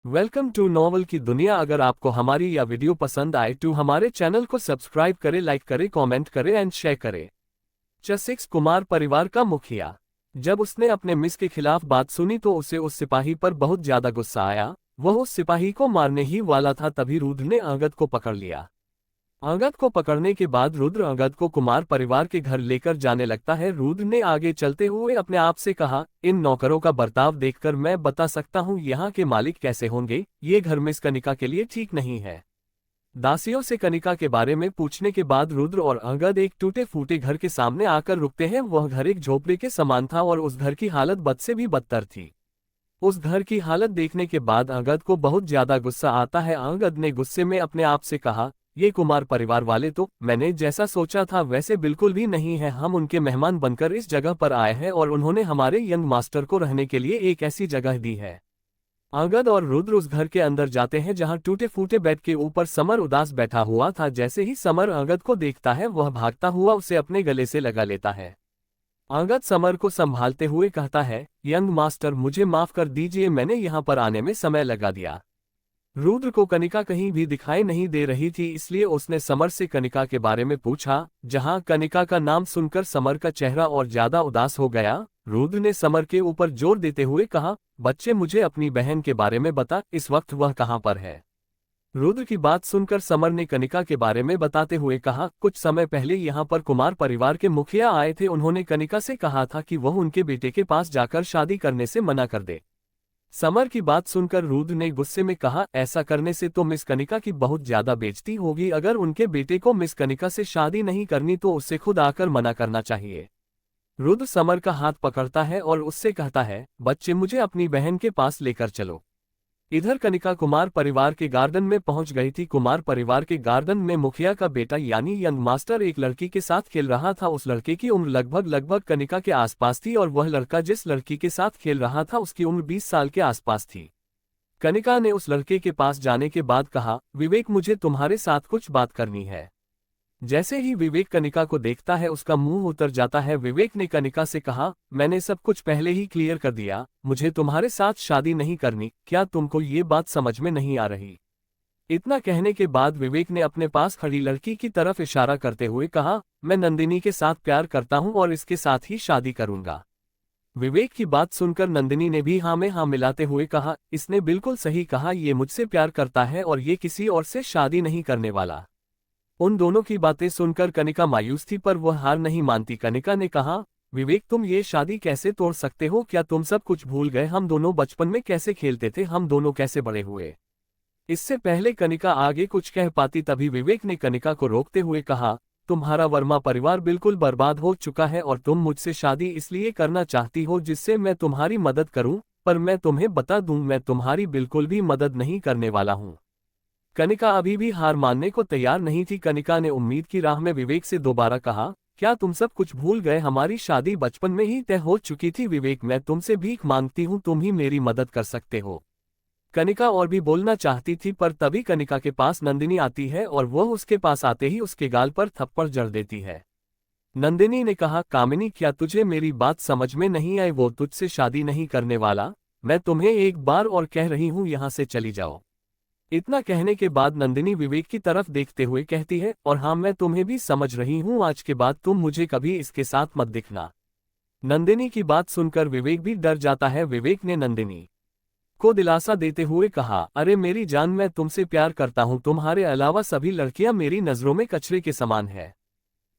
Welcome to novel की दुनिया। अगर आपको हमारी यह वीडियो पसंद आए तो हमारे चैनल को सब्सक्राइब करें, लाइक करें, कमेंट करें एंड शेयर करें। चसिक्स कुमार परिवार का मुखिया। जब उसने अपने मिस के खिलाफ बात सुनी तो उसे उस सिपाही पर बहुत ज्यादा गुस्सा आया। वह उस सिपाही को मारने ही वाला था, तभी रुद्र ने अंगद को पकड़ लिया। अंगद को पकड़ने के बाद रुद्र अंगद को कुमार परिवार के घर लेकर जाने लगता है। रुद्र ने आगे चलते हुए अपने आप से कहा, इन नौकरों का बर्ताव देखकर मैं बता सकता हूँ यहाँ के मालिक कैसे होंगे। ये घर मिस कनिका के लिए ठीक नहीं है। दासियों से कनिका के बारे में पूछने के बाद रुद्र और अंगद एक टूटे फूटे घर के सामने आकर रुकते हैं। वह घर एक झोपड़ी के समान था और उस घर की हालत बद से भी बदतर थी। उस घर की हालत देखने के बाद अंगद को बहुत ज्यादा गुस्सा आता है। अंगद ने गुस्से में अपने आप से कहा, ये कुमार परिवार वाले तो मैंने जैसा सोचा था वैसे बिल्कुल भी नहीं है। हम उनके मेहमान बनकर इस जगह पर आए हैं और उन्होंने हमारे यंग मास्टर को रहने के लिए एक ऐसी जगह दी है। अंगद और रुद्र उस घर के अंदर जाते हैं जहां टूटे फूटे बेड के ऊपर समर उदास बैठा हुआ था। जैसे ही समर अंगद को देखता है वह भागता हुआ उसे अपने गले से लगा लेता है। अंगद समर को संभालते हुए कहता है, यंग मास्टर मुझे माफ कर दीजिए, मैंने यहाँ पर आने में समय लगा दिया। रुद्र को कनिका कहीं भी दिखाई नहीं दे रही थी, इसलिए उसने समर से कनिका के बारे में पूछा। जहां कनिका का नाम सुनकर समर का चेहरा और ज्यादा उदास हो गया। रुद्र ने समर के ऊपर जोर देते हुए कहा, बच्चे मुझे अपनी बहन के बारे में बता, इस वक्त वह कहाँ पर है। रुद्र की बात सुनकर समर ने कनिका के बारे में बताते हुए कहा, कुछ समय पहले यहाँ पर कुमार परिवार के मुखिया आए थे। उन्होंने कनिका से कहा था कि वह उनके बेटे के पास जाकर शादी करने से मना कर दे। समर की बात सुनकर रुद्र ने गुस्से में कहा, ऐसा करने से तो मिस कनिका की बहुत ज्यादा बेइज्जती होगी। अगर उनके बेटे को मिस कनिका से शादी नहीं करनी तो उससे खुद आकर मना करना चाहिए। रुद्र समर का हाथ पकड़ता है और उससे कहता है, बच्चे मुझे अपनी बहन के पास लेकर चलो। इधर कनिका कुमार परिवार के गार्डन में पहुंच गई थी। कुमार परिवार के गार्डन में मुखिया का बेटा यानी यंग मास्टर एक लड़की के साथ खेल रहा था। उस लड़के की उम्र लगभग कनिका के आसपास थी और वह लड़का जिस लड़की के साथ खेल रहा था उसकी उम्र 20 साल के आसपास थी। कनिका ने उस लड़के के पास जाने के बाद कहा, विवेक मुझे तुम्हारे साथ कुछ बात करनी है। जैसे ही विवेक कनिका को देखता है उसका मुंह उतर जाता है। विवेक ने कनिका से कहा, मैंने सब कुछ पहले ही क्लियर कर दिया, मुझे तुम्हारे साथ शादी नहीं करनी। क्या तुमको ये बात समझ में नहीं आ रही। इतना कहने के बाद विवेक ने अपने पास खड़ी लड़की की तरफ इशारा करते हुए कहा, मैं नंदिनी के साथ प्यार करता हूं और इसके साथ ही शादी करूंगा। विवेक की बात सुनकर नंदिनी ने भी हाँ में हाँ मिलाते हुए कहा, इसने बिल्कुल सही कहा, ये मुझसे प्यार करता है और ये किसी और से शादी नहीं करने वाला। उन दोनों की बातें सुनकर कनिका मायूस थी पर वह हार नहीं मानती। कनिका ने कहा, विवेक तुम ये शादी कैसे तोड़ सकते हो। क्या तुम सब कुछ भूल गए। हम दोनों बचपन में कैसे खेलते थे, हम दोनों कैसे बड़े हुए। इससे पहले कनिका आगे कुछ कह पाती तभी विवेक ने कनिका को रोकते हुए कहा, तुम्हारा वर्मा परिवार बिल्कुल बर्बाद हो चुका है और तुम मुझसे शादी इसलिए करना चाहती हो जिससे मैं तुम्हारी मदद करूं, पर मैं तुम्हें बता दूं मैं तुम्हारी बिल्कुल भी मदद नहीं करने वाला हूं। कनिका अभी भी हार मानने को तैयार नहीं थी। कनिका ने उम्मीद की राह में विवेक से दोबारा कहा, क्या तुम सब कुछ भूल गए। हमारी शादी बचपन में ही तय हो चुकी थी। विवेक मैं तुमसे भीख मांगती हूँ, तुम ही मेरी मदद कर सकते हो। कनिका और भी बोलना चाहती थी पर तभी कनिका के पास नंदिनी आती है और वह उसके पास आते ही उसके गाल पर थप्पड़ जड़ देती है। नंदिनी ने कहा, कामिनी क्या तुझे मेरी बात समझ में नहीं आई। वो तुझसे शादी नहीं करने वाला। मैं तुम्हें एक बार और कह रही हूँ, यहाँ से चली जाओ। इतना कहने के बाद नंदिनी विवेक की तरफ देखते हुए कहती है, और हाँ मैं तुम्हें भी समझ रही हूँ, आज के बाद तुम मुझे कभी इसके साथ मत दिखना। नंदिनी की बात सुनकर विवेक भी डर जाता है। विवेक ने नंदिनी को दिलासा देते हुए कहा, अरे मेरी जान मैं तुमसे प्यार करता हूँ, तुम्हारे अलावा सभी लड़कियां मेरी नजरों में कचरे के समान है।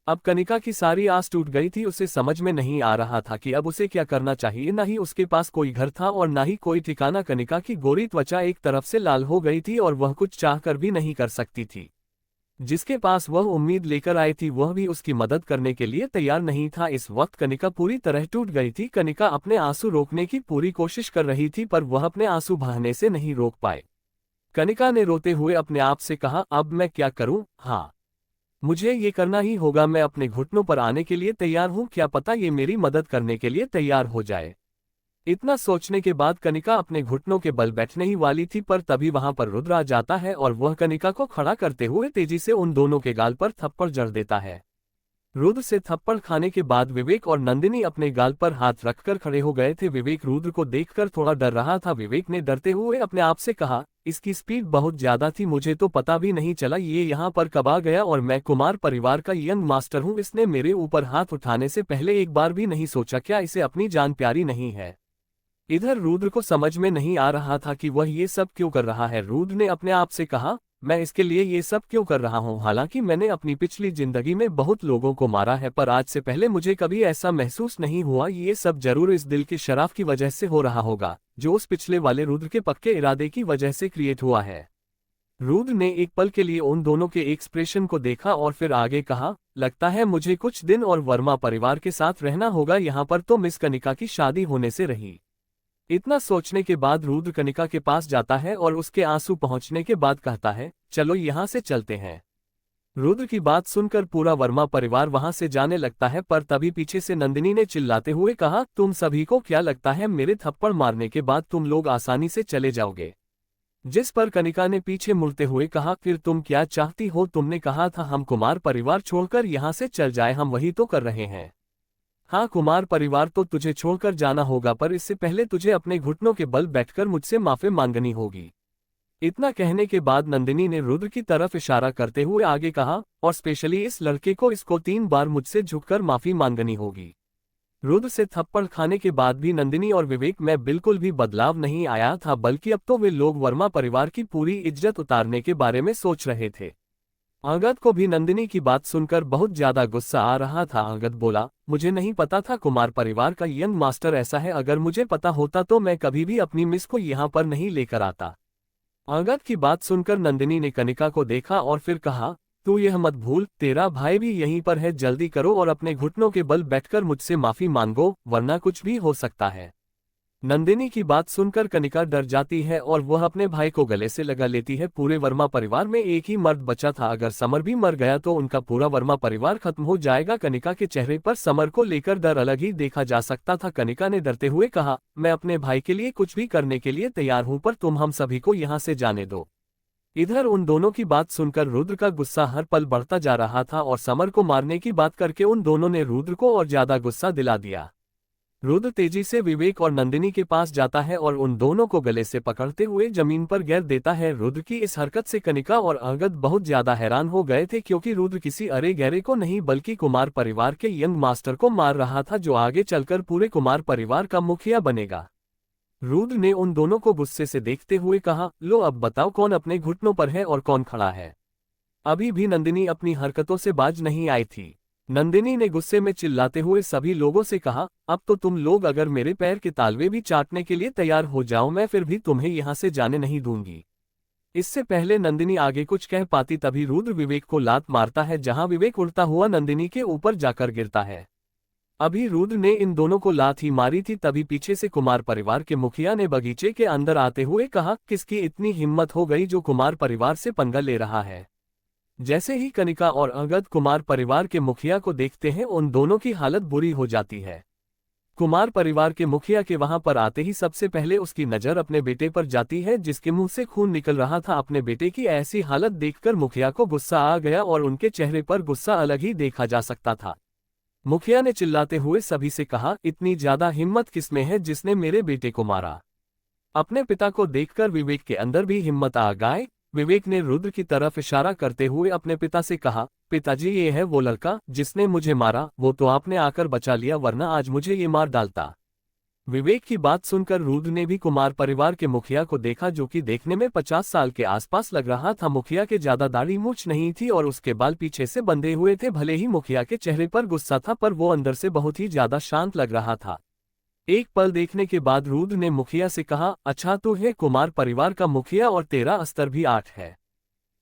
अब कनिका की सारी आस टूट गई थी। उसे समझ में नहीं आ रहा था कि अब उसे क्या करना चाहिए। न ही उसके पास कोई घर था और न ही कोई ठिकाना। कनिका की गोरी त्वचा एक तरफ से लाल हो गई थी और वह कुछ चाहकर भी नहीं कर सकती थी। जिसके पास वह उम्मीद लेकर आई थी वह भी उसकी मदद करने के लिए तैयार नहीं था। इस वक्त कनिका पूरी तरह टूट गई थी। कनिका अपने आंसू रोकने की पूरी कोशिश कर रही थी पर वह अपने आंसू बहाने से नहीं रोक पाए। कनिका ने रोते हुए अपने आप से कहा, अब मैं क्या करूं। हाँ मुझे ये करना ही होगा। मैं अपने घुटनों पर आने के लिए तैयार हूँ, क्या पता ये मेरी मदद करने के लिए तैयार हो जाए। इतना सोचने के बाद कनिका अपने घुटनों के बल बैठने ही वाली थी पर तभी वहां पर रुद्र आ जाता है और वह कनिका को खड़ा करते हुए तेजी से उन दोनों के गाल पर थप्पड़ जड़ देता है। रुद्र से थप्पड़ खाने के बाद विवेक और नंदिनी अपने गाल पर हाथ रखकर खड़े हो गए थे। विवेक रुद्र को देखकर थोड़ा डर रहा था। विवेक ने डरते हुए अपने आप से कहा, इसकी स्पीड बहुत ज्यादा थी, मुझे तो पता भी नहीं चला ये यहाँ पर कब आ गया, और मैं कुमार परिवार का यंग मास्टर हूँ। इसने मेरे ऊपर हाथ उठाने से पहले एक बार भी नहीं सोचा क्या इसे अपनी जान प्यारी नहीं है। इधर रुद्र को समझ में नहीं आ रहा था कि वह ये सब क्यों कर रहा है। रुद्र ने अपने आप से कहा, मैं इसके लिए ये सब क्यों कर रहा हूँ। हालांकि मैंने अपनी पिछली जिंदगी में बहुत लोगों को मारा है, पर आज से पहले मुझे कभी ऐसा महसूस नहीं हुआ। ये सब जरूर इस दिल की शराफ की वजह से हो रहा होगा, जो उस पिछले वाले रुद्र के पक्के इरादे की वजह से क्रिएट हुआ है। रुद्र ने एक पल के लिए उन दोनों के एक्सप्रेशन को देखा और फिर आगे कहा, लगता है मुझे कुछ दिन और वर्मा परिवार के साथ रहना होगा। यहाँ पर तो मिस कनिका की शादी होने से रही। इतना सोचने के बाद रुद्र कनिका के पास जाता है और उसके आंसू पहुंचने के बाद कहता है, चलो यहाँ से चलते हैं। रुद्र की बात सुनकर पूरा वर्मा परिवार वहां से जाने लगता है, पर तभी पीछे से नंदिनी ने चिल्लाते हुए कहा, तुम सभी को क्या लगता है मेरे थप्पड़ मारने के बाद तुम लोग आसानी से चले जाओगे। जिस पर कनिका ने पीछे मुड़ते हुए कहा, फिर तुम क्या चाहती हो, तुमने कहा था हम कुमार परिवार छोड़कर यहाँ से चल जाए, हम वही तो कर रहे हैं। हाँ, कुमार परिवार तो तुझे छोड़कर जाना होगा, पर इससे पहले तुझे अपने घुटनों के बल बैठकर मुझसे माफी मांगनी होगी। इतना कहने के बाद नंदिनी ने रुद्र की तरफ इशारा करते हुए आगे कहा, और स्पेशली इस लड़के को, इसको 3 बार मुझसे झुककर माफी मांगनी होगी। रुद्र से थप्पड़ खाने के बाद भी नंदिनी और विवेक में बिल्कुल भी बदलाव नहीं आया था, बल्कि अब तो वे लोग वर्मा परिवार की पूरी इज्जत उतारने के बारे में सोच रहे थे। अंगद को भी नंदिनी की बात सुनकर बहुत ज्यादा गुस्सा आ रहा था। अंगद बोला, मुझे नहीं पता था कुमार परिवार का यंग मास्टर ऐसा है, अगर मुझे पता होता तो मैं कभी भी अपनी मिस को यहाँ पर नहीं लेकर आता। अंगद की बात सुनकर नंदिनी ने कनिका को देखा और फिर कहा, तू यह मत भूल, तेरा भाई भी यहीं पर है, जल्दी करो और अपने घुटनों के बल बैठकर मुझसे माफी मांगो, वरना कुछ भी हो सकता है। नंदिनी की बात सुनकर कनिका डर जाती है और वह अपने भाई को गले से लगा लेती है। पूरे वर्मा परिवार में एक ही मर्द बचा था, अगर समर भी मर गया तो उनका पूरा वर्मा परिवार खत्म हो जाएगा। कनिका के चेहरे पर समर को लेकर डर अलग ही देखा जा सकता था। कनिका ने डरते हुए कहा, मैं अपने भाई के लिए कुछ भी करने के लिए तैयार हूं, पर तुम हम सभी को यहाँ से जाने दो। इधर उन दोनों की बात सुनकर रुद्र का गुस्सा हर पल बढ़ता जा रहा था और समर को मारने की बात करके उन दोनों ने रुद्र को और ज्यादा गुस्सा दिला दिया। रुद्र तेजी से विवेक और नंदिनी के पास जाता है और उन दोनों को गले से पकड़ते हुए जमीन पर गिरा देता है। रुद्र की इस हरकत से कनिका और अंगद बहुत ज्यादा हैरान हो गए थे, क्योंकि रुद्र किसी अरे गहरे को नहीं बल्कि कुमार परिवार के यंग मास्टर को मार रहा था, जो आगे चलकर पूरे कुमार परिवार का मुखिया बनेगा। रुद्र ने उन दोनों को गुस्से से देखते हुए कहा, लो अब बताओ कौन अपने घुटनों पर है और कौन खड़ा है। अभी भी नंदिनी अपनी हरकतों से बाज नहीं आई थी। नंदिनी ने गुस्से में चिल्लाते हुए सभी लोगों से कहा, अब तो तुम लोग अगर मेरे पैर के तालवे भी चाटने के लिए तैयार हो जाओ, मैं फिर भी तुम्हें यहाँ से जाने नहीं दूंगी। इससे पहले नंदिनी आगे कुछ कह पाती तभी रुद्र विवेक को लात मारता है, जहां विवेक उड़ता हुआ नंदिनी के ऊपर जाकर गिरता है। अभी रुद्र ने इन दोनों को लात ही मारी थी, तभी पीछे से कुमार परिवार के मुखिया ने बगीचे के अंदर आते हुए कहा, किसकी इतनी हिम्मत हो गई जो कुमार परिवार से पंगा ले रहा है। जैसे ही कनिका और अंगद कुमार परिवार के मुखिया को देखते हैं, उन दोनों की हालत बुरी हो जाती है। कुमार परिवार के मुखिया के वहां पर आते ही सबसे पहले उसकी नजर अपने बेटे पर जाती है, जिसके मुंह से खून निकल रहा था। अपने बेटे की ऐसी हालत देखकर मुखिया को गुस्सा आ गया और उनके चेहरे पर गुस्सा अलग ही देखा जा सकता था। मुखिया ने चिल्लाते हुए सभी से कहा, इतनी ज्यादा हिम्मत किसमें है जिसने मेरे बेटे को मारा। अपने पिता को देखकर विवेक के अंदर भी हिम्मत आ गई। विवेक ने रुद्र की तरफ इशारा करते हुए अपने पिता से कहा, पिताजी ये है वो लड़का जिसने मुझे मारा, वो तो आपने आकर बचा लिया, वरना आज मुझे ये मार डालता। विवेक की बात सुनकर रुद्र ने भी कुमार परिवार के मुखिया को देखा, जो कि देखने में 50 साल के आसपास लग रहा था। मुखिया के ज्यादा दाढ़ी मूछ नहीं थी और उसके बाल पीछे से बंधे हुए थे। भले ही मुखिया के चेहरे पर गुस्सा था, पर वो अंदर से बहुत ही ज्यादा शांत लग रहा था। एक पल देखने के बाद रुद्र ने मुखिया से कहा, अच्छा तू है कुमार परिवार का मुखिया और तेरा स्तर भी 8 है।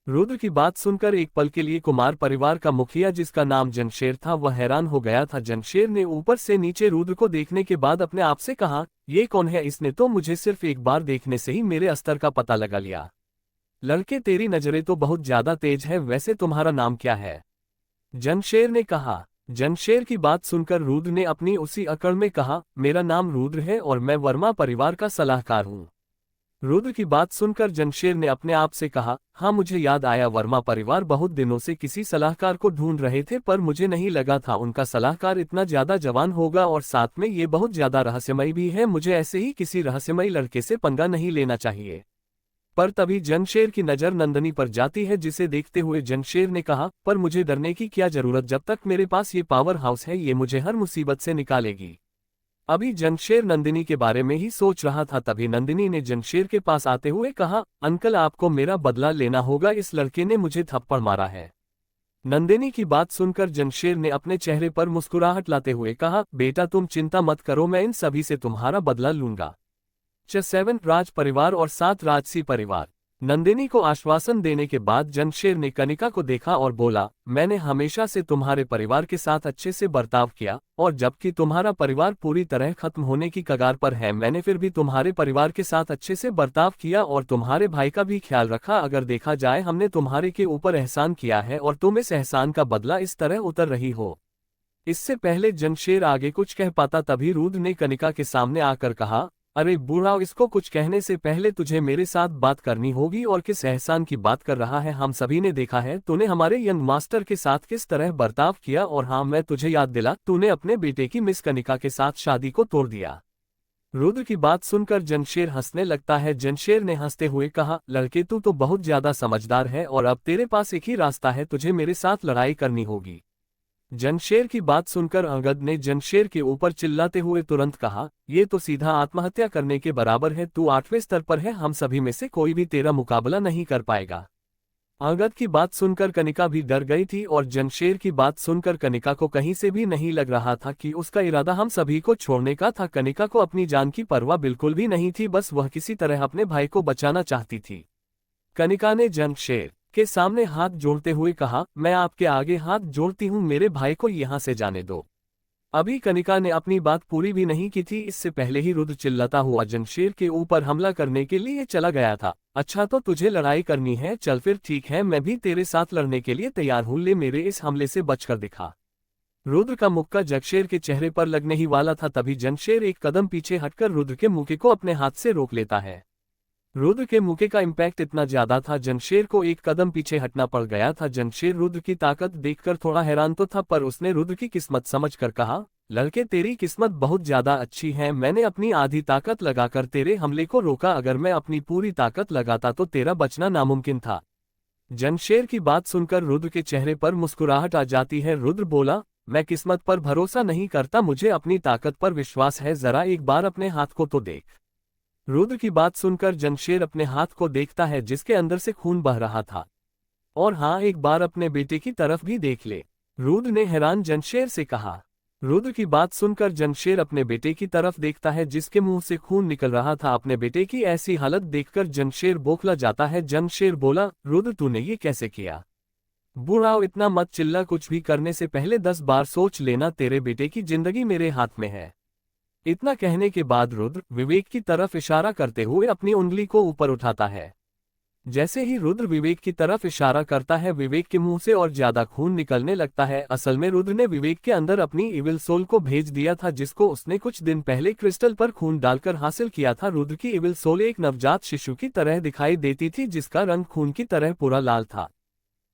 रुद्र की बात सुनकर एक पल के लिए कुमार परिवार का मुखिया, जिसका नाम जनशेर था, वह हैरान हो गया था। जनशेर ने ऊपर से नीचे रुद्र को देखने के बाद अपने आप से कहा, ये कौन है, इसने तो मुझे सिर्फ एक बार देखने से ही मेरे स्तर का पता लगा लिया। लड़के तेरी नजरें तो बहुत ज्यादा तेज है, वैसे तुम्हारा नाम क्या है? जनशेर ने कहा। जनशेर की बात सुनकर रुद्र ने अपनी उसी अकड़ में कहा, मेरा नाम रुद्र है और मैं वर्मा परिवार का सलाहकार हूँ। रुद्र की बात सुनकर जनशेर ने अपने आप से कहा, हाँ मुझे याद आया, वर्मा परिवार बहुत दिनों से किसी सलाहकार को ढूंढ रहे थे, पर मुझे नहीं लगा था उनका सलाहकार इतना ज्यादा जवान होगा और साथ में ये बहुत ज्यादा रहस्यमय भी है। मुझे ऐसे ही किसी रहस्यमयी लड़के से पंगा नहीं लेना चाहिए। पर तभी जनशेर की नजर नंदिनी पर जाती है, जिसे देखते हुए जनशेर ने कहा, पर मुझे डरने की क्या जरूरत, जब तक मेरे पास ये पावर हाउस है ये मुझे हर मुसीबत से निकालेगी। अभी जनशेर नंदिनी के बारे में ही सोच रहा था, तभी नंदिनी ने जनशेर के पास आते हुए कहा, अंकल आपको मेरा बदला लेना होगा, इस लड़के ने मुझे थप्पड़ मारा है। नंदिनी की बात सुनकर जनशेर ने अपने चेहरे पर मुस्कुराहट लाते हुए कहा, बेटा तुम चिंता मत करो, मैं इन सभी से तुम्हारा बदला लूंगा। 7 राज परिवार और 7 राजसी परिवार। नंदिनी को आश्वासन देने के बाद जनशेर ने कनिका को देखा और बोला, मैंने हमेशा से तुम्हारे परिवार के साथ अच्छे से बर्ताव किया, और जबकि तुम्हारा परिवार पूरी तरह खत्म होने की कगार पर है, मैंने फिर भी तुम्हारे परिवार के साथ अच्छे से बर्ताव किया और तुम्हारे भाई का भी ख्याल रखा। अगर देखा जाए हमने तुम्हारे के ऊपर एहसान किया है और तुम इस एहसान का बदला इस तरह उतर रही हो। इससे पहले जनशेर आगे कुछ कह पाता, तभी रुद्र ने कनिका के सामने आकर कहा, अरे बूढ़ा, इसको कुछ कहने से पहले तुझे मेरे साथ बात करनी होगी। और किस एहसान की बात कर रहा है, हम सभी ने देखा है तूने हमारे यंग मास्टर के साथ किस तरह बर्ताव किया, और हाँ मैं तुझे याद दिला, तूने अपने बेटे की मिस कनिका के साथ शादी को तोड़ दिया। रुद्र की बात सुनकर जनशेर हंसने लगता है। जनशेर ने हंसते हुए कहा, लड़के तू तो बहुत ज्यादा समझदार है और अब तेरे पास एक ही रास्ता है, तुझे मेरे साथ लड़ाई करनी होगी। जनशेर की बात सुनकर अंगद ने जनशेर के ऊपर चिल्लाते हुए तुरंत कहा, ये तो सीधा आत्महत्या करने के बराबर है, तू 8वें स्तर पर है, हम सभी में से कोई भी तेरा मुकाबला नहीं कर पाएगा। अंगद की बात सुनकर कनिका भी डर गई थी और जनशेर की बात सुनकर कनिका को कहीं से भी नहीं लग रहा था कि उसका इरादा हम सभी को छोड़ने का था। कनिका को अपनी जान की परवाह बिल्कुल भी नहीं थी, बस वह किसी तरह अपने भाई को बचाना चाहती थी। कनिका ने जनशेर के सामने हाथ जोड़ते हुए कहा, मैं आपके आगे हाथ जोड़ती हूँ, मेरे भाई को यहाँ से जाने दो। अभी कनिका ने अपनी बात पूरी भी नहीं की थी, इससे पहले ही रुद्र चिल्लाता हुआ जनशेर के ऊपर हमला करने के लिए चला गया था। अच्छा तो तुझे लड़ाई करनी है, चल फिर ठीक है, मैं भी तेरे साथ लड़ने के लिए तैयार हूँ, ले मेरे इस हमले से बचकर दिखा। रुद्र का मुक्का जनशेर के चेहरे पर लगने ही वाला था, तभी जनशेर एक कदम पीछे हटकर रुद्र के मुक्के को अपने हाथ से रोक लेता है। रुद्र के मुक्के का इम्पैक्ट इतना ज्यादा था, जनशेर को एक कदम पीछे हटना पड़ गया था। जनशेर रुद्र की ताकत देखकर थोड़ा हैरान तो था, पर उसने रुद्र की किस्मत समझकर कहा, लड़के तेरी किस्मत बहुत ज्यादा अच्छी है, मैंने अपनी आधी ताकत लगाकर तेरे हमले को रोका, अगर मैं अपनी पूरी ताकत लगाता तो तेरा बचना नामुमकिन था। जनशेर की बात सुनकर रुद्र के चेहरे पर मुस्कुराहट आ जाती है। रुद्र बोला, मैं किस्मत पर भरोसा नहीं करता, मुझे अपनी ताकत पर विश्वास है, जरा एक बार अपने हाथ को तो देख। रुद्र की बात सुनकर जनशेर अपने हाथ को देखता है जिसके अंदर से खून बह रहा था, और हाँ एक बार अपने बेटे की तरफ भी देख ले, रुद्र ने हैरान जनशेर से कहा। रुद्र की बात सुनकर जनशेर अपने बेटे की तरफ देखता है जिसके मुंह से खून निकल रहा था। अपने बेटे की ऐसी हालत देखकर जनशेर बौखला जाता है। जनशेर बोला, रुद्र तूने ये कैसे किया? बूढ़ाओ इतना मत चिल्ला, कुछ भी करने से पहले 10 बार सोच लेना, तेरे बेटे की जिंदगी मेरे हाथ में है। इतना कहने के बाद रुद्र विवेक की तरफ इशारा करते हुए अपनी उंगली को ऊपर उठाता है। जैसे ही रुद्र विवेक की तरफ इशारा करता है, विवेक के मुंह से और ज्यादा खून निकलने लगता है। असल में रुद्र ने विवेक के अंदर अपनी इविल सोल को भेज दिया था, जिसको उसने कुछ दिन पहले क्रिस्टल पर खून डालकर हासिल किया था। रुद्र की इविल सोल एक नवजात शिशु की तरह दिखाई देती थी, जिसका रंग खून की तरह पूरा लाल था।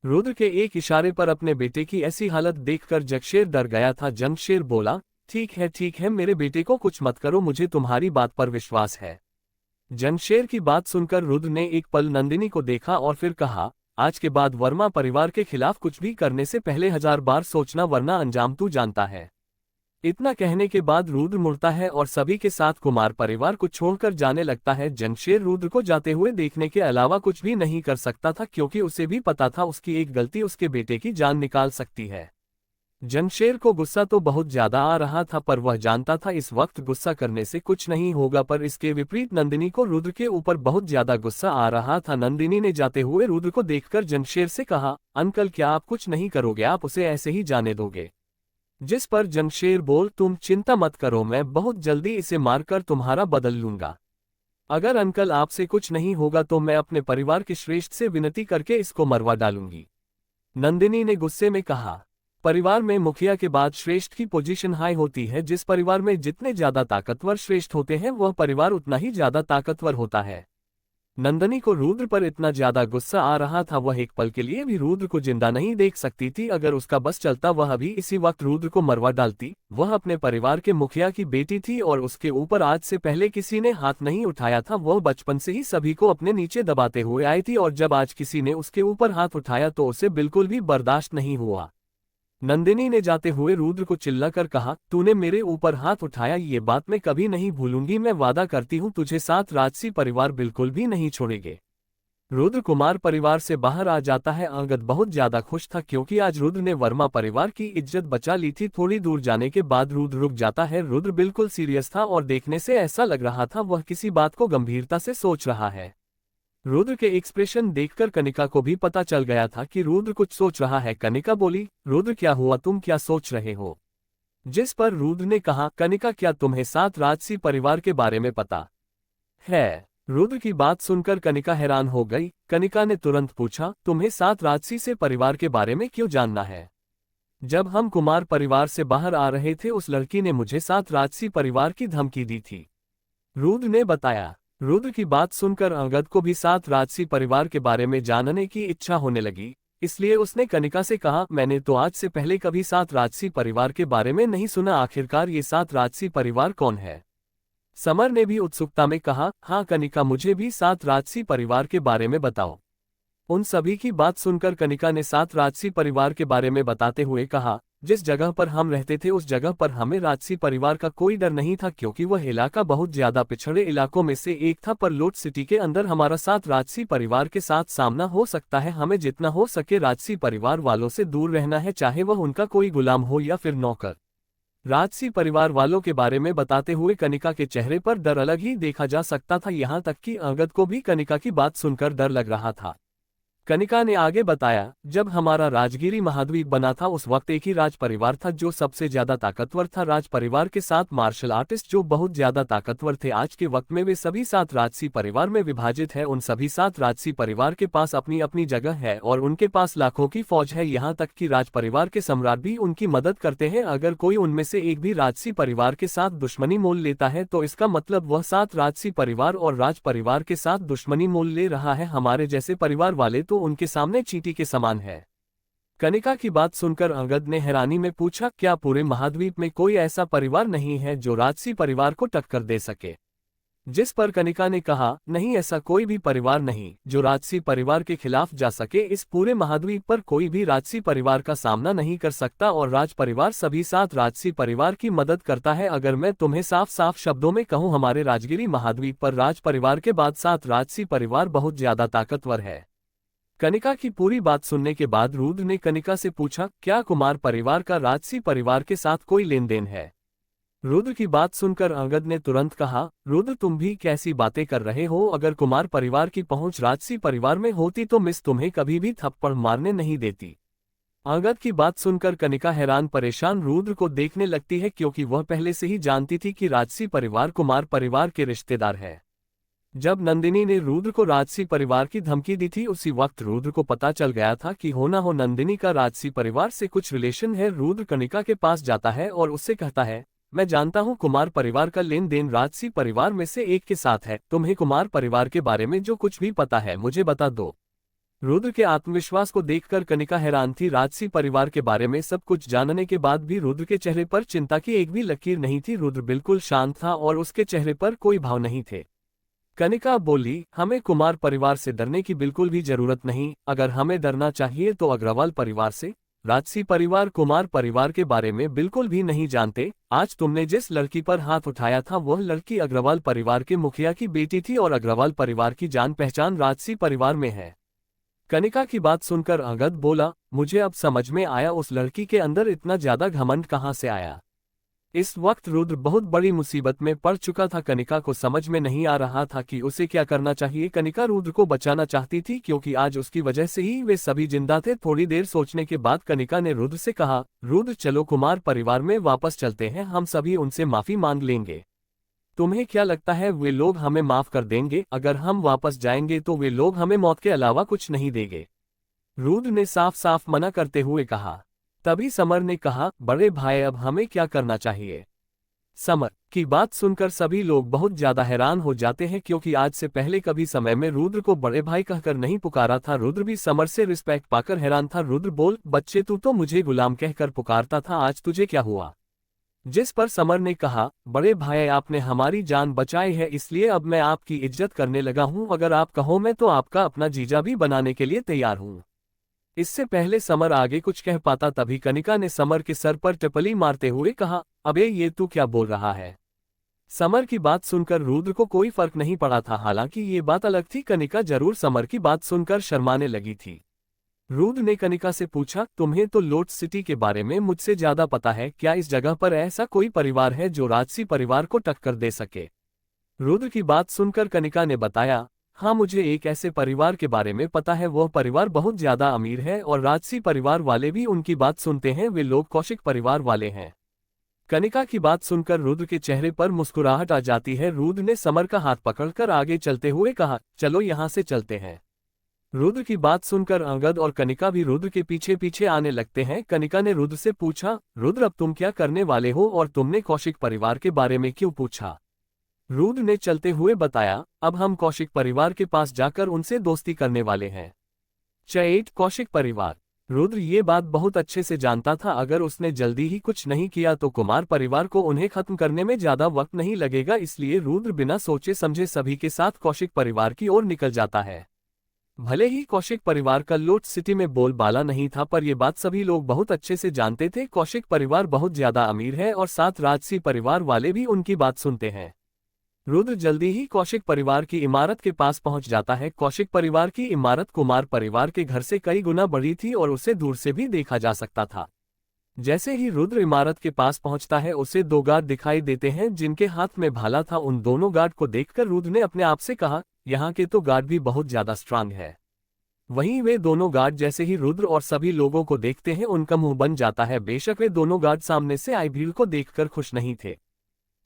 रुद्र के एक इशारे पर अपने बेटे की ऐसी हालत देखकर जनशेर डर गया था। जनशेर बोला, ठीक है मेरे बेटे को कुछ मत करो, मुझे तुम्हारी बात पर विश्वास है। जनशेर की बात सुनकर रुद्र ने एक पल नंदिनी को देखा और फिर कहा, आज के बाद वर्मा परिवार के खिलाफ कुछ भी करने से पहले 1000 बार सोचना, वरना अंजाम तू जानता है। इतना कहने के बाद रुद्र मुड़ता है और सभी के साथ कुमार परिवार को छोड़कर जाने लगता है। जनशेर रुद्र को जाते हुए देखने के अलावा कुछ भी नहीं कर सकता था, क्योंकि उसे भी पता था उसकी एक गलती उसके बेटे की जान निकाल सकती है। जनशेर को गुस्सा तो बहुत ज्यादा आ रहा था, पर वह जानता था इस वक्त गुस्सा करने से कुछ नहीं होगा। पर इसके विपरीत नंदिनी को रुद्र के ऊपर बहुत ज्यादा गुस्सा आ रहा था। नंदिनी ने जाते हुए रुद्र को देखकर जनशेर से कहा, अंकल क्या आप कुछ नहीं करोगे, आप उसे ऐसे ही जाने दोगे? जिस पर जनशेर बोल, तुम चिंता मत करो, मैं बहुत जल्दी इसे मारकर तुम्हारा बदल लूंगा। अगर अंकल आपसे कुछ नहीं होगा तो मैं अपने परिवार के श्रेष्ठ से विनती करके इसको मरवा डालूंगी। नंदिनी ने गुस्से में कहा, परिवार में मुखिया के बाद श्रेष्ठ की पोजीशन हाई होती है। जिस परिवार में जितने ज्यादा ताकतवर श्रेष्ठ होते हैं वह परिवार उतना ही ज्यादा ताकतवर होता है। नंदिनी को रुद्र पर इतना ज्यादा गुस्सा आ रहा था, वह एक पल के लिए भी रुद्र को जिंदा नहीं देख सकती थी। अगर उसका बस चलता वह अभी इसी वक्त रुद्र को मरवा डालती। वह अपने परिवार के मुखिया की बेटी थी और उसके ऊपर आज से पहले किसी ने हाथ नहीं उठाया था। वह बचपन से ही सभी को अपने नीचे दबाते हुए आई थी और जब आज किसी ने उसके ऊपर हाथ उठाया तो उसे बिल्कुल भी बर्दाश्त नहीं हुआ। नंदिनी ने जाते हुए रुद्र को चिल्लाकर कहा, तूने मेरे ऊपर हाथ उठाया, ये बात मैं कभी नहीं भूलूंगी। मैं वादा करती हूँ तुझे साथ राजसी परिवार बिल्कुल भी नहीं छोड़ेंगे। रुद्र कुमार परिवार से बाहर आ जाता है। अंगद बहुत ज्यादा खुश था क्योंकि आज रुद्र ने वर्मा परिवार की इज्जत बचा ली थी। थोड़ी दूर जाने के बाद रुद्र रुक जाता है। रुद्र बिल्कुल सीरियस था और देखने से ऐसा लग रहा था वह किसी बात को गंभीरता से सोच रहा है। रुद्र के एक्सप्रेशन देखकर कनिका को भी पता चल गया था कि रुद्र कुछ सोच रहा है। कनिका बोली, रुद्र क्या हुआ, तुम क्या सोच रहे हो? जिस पर रुद्र ने कहा, कनिका क्या तुम्हें साथ राजसी परिवार के बारे में पता है? रुद्र की बात सुनकर कनिका हैरान हो गई। कनिका ने तुरंत पूछा, तुम्हें साथ राजसी से परिवार के बारे में क्यों जानना है? जब हम कुमार परिवार से बाहर आ रहे थे उस लड़की ने मुझे साथ राजसी परिवार की धमकी दी थी, रुद्र ने बताया। रुद्र की बात सुनकर अंगद को भी साथ राजसी परिवार के बारे में जानने की इच्छा होने लगी, इसलिए उसने कनिका से कहा, मैंने तो आज से पहले कभी साथ राजसी परिवार के बारे में नहीं सुना, आखिरकार ये साथ राजसी परिवार कौन है? समर ने भी उत्सुकता में कहा, हाँ कनिका, मुझे भी साथ राजसी परिवार के बारे में बताओ। उन सभी की बात सुनकर कनिका ने साथ राजसी परिवार के बारे में बताते हुए कहा, जिस जगह पर हम रहते थे उस जगह पर हमें राजसी परिवार का कोई डर नहीं था क्योंकि वह इलाका बहुत ज्यादा पिछड़े इलाकों में से एक था। पर लोट सिटी के अंदर हमारा साथ राजसी परिवार के साथ सामना हो सकता है। हमें जितना हो सके राजसी परिवार वालों से दूर रहना है, चाहे वह उनका कोई गुलाम हो या फिर नौकर। राजसी परिवार वालों के बारे में बताते हुए कनिका के चेहरे पर डर अलग ही देखा जा सकता था। यहाँ तक कि अंगद को भी कनिका की बात सुनकर डर लग रहा था। कनिका ने आगे बताया, जब हमारा राजगिरी महाद्वीप बना था उस वक्त एक ही राज परिवार था जो सबसे ज्यादा ताकतवर था। राज परिवार के साथ मार्शल आर्टिस्ट जो बहुत ज्यादा ताकतवर थे। आज के वक्त में वे सभी सात राजसी परिवार में विभाजित है। उन सभी सात राजसी परिवार के पास अपनी अपनी जगह है और उनके पास लाखों की फौज है। यहाँ तक कि राज परिवार के सम्राट भी उनकी मदद करते हैं। अगर कोई उनमें से एक भी राजसी परिवार के साथ दुश्मनी मोल लेता है तो इसका मतलब वह सात राजसी परिवार और राज परिवार के साथ दुश्मनी मोल ले रहा है। हमारे जैसे परिवार वाले तो उनके सामने चींटी के समान है। कनिका की बात सुनकर अंगद ने हैरानी में पूछा, क्या पूरे महाद्वीप में कोई ऐसा परिवार नहीं है जो राजसी परिवार को टक्कर दे सके? जिस पर कनिका ने कहा, नहीं, ऐसा कोई भी परिवार नहीं जो राजसी परिवार के खिलाफ जा सके। इस पूरे महाद्वीप पर कोई भी राजसी परिवार का सामना नहीं कर सकता और राज परिवार सभी सात राजसी परिवार की मदद करता है। अगर मैं तुम्हें साफ साफ शब्दों में कहूँ, हमारे राजगिरी महाद्वीप पर राज परिवार के बाद सात राजसी परिवार बहुत ज्यादा ताकतवर है। कनिका की पूरी बात सुनने के बाद रुद्र ने कनिका से पूछा, क्या कुमार परिवार का राजसी परिवार के साथ कोई लेन देन है? रुद्र की बात सुनकर अंगद ने तुरंत कहा, रुद्र तुम भी कैसी बातें कर रहे हो? अगर कुमार परिवार की पहुंच राजसी परिवार में होती तो मिस तुम्हें कभी भी थप्पड़ मारने नहीं देती। अंगद की बात सुनकर कनिका हैरान परेशान रुद्र को देखने लगती है क्योंकि वह पहले से ही जानती थी कि राजसी परिवार कुमार परिवार के रिश्तेदार है। जब नंदिनी ने रुद्र को राजसी परिवार की धमकी दी थी उसी वक्त रुद्र को पता चल गया था कि हो ना हो नंदिनी का राजसी परिवार से कुछ रिलेशन है। रुद्र कनिका के पास जाता है और उससे कहता है, मैं जानता हूँ कुमार परिवार का लेन देन राजसी परिवार में से एक के साथ है। तुम्हें कुमार परिवार के बारे में जो कुछ भी पता है मुझे बता दो। रुद्र के आत्मविश्वास को देखकर कनिका हैरान थी। राजसी परिवार के बारे में सब कुछ जानने के बाद भी रुद्र के चेहरे पर चिंता की एक भी लकीर नहीं थी। रुद्र बिल्कुल शांत था और उसके चेहरे पर कोई भाव नहीं थे। कनिका बोली, हमें कुमार परिवार से डरने की बिल्कुल भी जरूरत नहीं। अगर हमें डरना चाहिए तो अग्रवाल परिवार से। राजसी परिवार कुमार परिवार के बारे में बिल्कुल भी नहीं जानते। आज तुमने जिस लड़की पर हाथ उठाया था वह लड़की अग्रवाल परिवार के मुखिया की बेटी थी और अग्रवाल परिवार की जान पहचान राजसी परिवार में है। कनिका की बात सुनकर अंगद बोला, मुझे अब समझ में आया उस लड़की के अंदर इतना ज्यादा घमंड कहाँ से आया। इस वक्त रुद्र बहुत बड़ी मुसीबत में पड़ चुका था। कनिका को समझ में नहीं आ रहा था कि उसे क्या करना चाहिए। कनिका रुद्र को बचाना चाहती थी क्योंकि आज उसकी वजह से ही वे सभी जिंदा थे। थोड़ी देर सोचने के बाद कनिका ने रुद्र से कहा, रुद्र चलो कुमार परिवार में वापस चलते हैं, हम सभी उनसे माफी मांग लेंगे। तुम्हें क्या लगता है वे लोग हमें माफ कर देंगे? अगर हम वापस जाएंगे तो वे लोग हमें मौत के अलावा कुछ नहीं देंगे। रुद्र ने साफ साफ मना करते हुए कहा। तभी समर ने कहा, बड़े भाई अब हमें क्या करना चाहिए? समर, की बात सुनकर सभी लोग बहुत ज्यादा हैरान हो जाते हैं, क्योंकि आज से पहले कभी समय में रुद्र को बड़े भाई कहकर नहीं पुकारा था। रुद्र भी समर से रिस्पेक्ट पाकर हैरान था। रुद्र बोल, बच्चे तू तो मुझे गुलाम कहकर पुकारता था, आज तुझे क्या हुआ? जिस पर समर ने कहा, बड़े भाई आपने हमारी जान बचाई है, इसलिए अब मैं आपकी इज्जत करने लगा हूं। अगर आप कहो मैं तो आपका अपना जीजा भी बनाने के लिए तैयार हूं। इससे पहले समर आगे कुछ कह पाता तभी कनिका ने समर के सर पर टपली मारते हुए कहा, अबे ये तू क्या बोल रहा है? समर की बात सुनकर रुद्र को कोई फर्क नहीं पड़ा था। हालांकि ये बात अलग थी, कनिका जरूर समर की बात सुनकर शर्माने लगी थी। रुद्र ने कनिका से पूछा, तुम्हें तो लोट सिटी के बारे में मुझसे ज्यादा पता है, क्या इस जगह पर ऐसा कोई परिवार है जो राजसी परिवार को टक्कर दे सके? रुद्र की बात सुनकर कनिका ने बताया, हाँ मुझे एक ऐसे परिवार के बारे में पता है। वह परिवार बहुत ज्यादा अमीर है और राजसी परिवार वाले भी उनकी बात सुनते हैं। वे लोग कौशिक परिवार वाले हैं। कनिका की बात सुनकर रुद्र के चेहरे पर मुस्कुराहट आ जाती है। रुद्र ने समर का हाथ पकड़कर आगे चलते हुए कहा, चलो यहाँ से चलते हैं। रुद्र की बात सुनकर अंगद और कनिका भी रुद्र के पीछे पीछे आने लगते हैं। कनिका ने रुद्र से पूछा, रुद्र अब तुम क्या करने वाले हो और तुमने कौशिक परिवार के बारे में क्यों पूछा? रुद्र ने चलते हुए बताया, अब हम कौशिक परिवार के पास जाकर उनसे दोस्ती करने वाले हैं। चैट कौशिक परिवार। रुद्र ये बात बहुत अच्छे से जानता था, अगर उसने जल्दी ही कुछ नहीं किया तो कुमार परिवार को उन्हें खत्म करने में ज्यादा वक्त नहीं लगेगा। इसलिए रुद्र बिना सोचे समझे सभी के साथ कौशिक परिवार की ओर निकल जाता है। भले ही कौशिक परिवार का लोट सिटी में बोलबाला नहीं था, पर यह बात सभी लोग बहुत अच्छे से जानते थे। कौशिक परिवार बहुत ज्यादा अमीर है और साथ राजसी परिवार वाले भी उनकी बात सुनते हैं। रुद्र जल्दी ही कौशिक परिवार की इमारत के पास पहुंच जाता है। कौशिक परिवार की इमारत कुमार परिवार के घर से कई गुना बड़ी थी और उसे दूर से भी देखा जा सकता था। जैसे ही रुद्र इमारत के पास पहुंचता है, उसे दो गार्ड दिखाई देते हैं जिनके हाथ में भाला था। उन दोनों गार्ड को देखकर रुद्र ने अपने आप से कहा, यहाँ के तो गार्ड भी बहुत ज्यादा स्ट्रांग है। वहीं वे दोनों गार्ड जैसे ही रुद्र और सभी लोगों को देखते हैं, उनका मुंह बन जाता है। बेशक वे दोनों गार्ड सामने से आई भीड़ को देखकर खुश नहीं थे।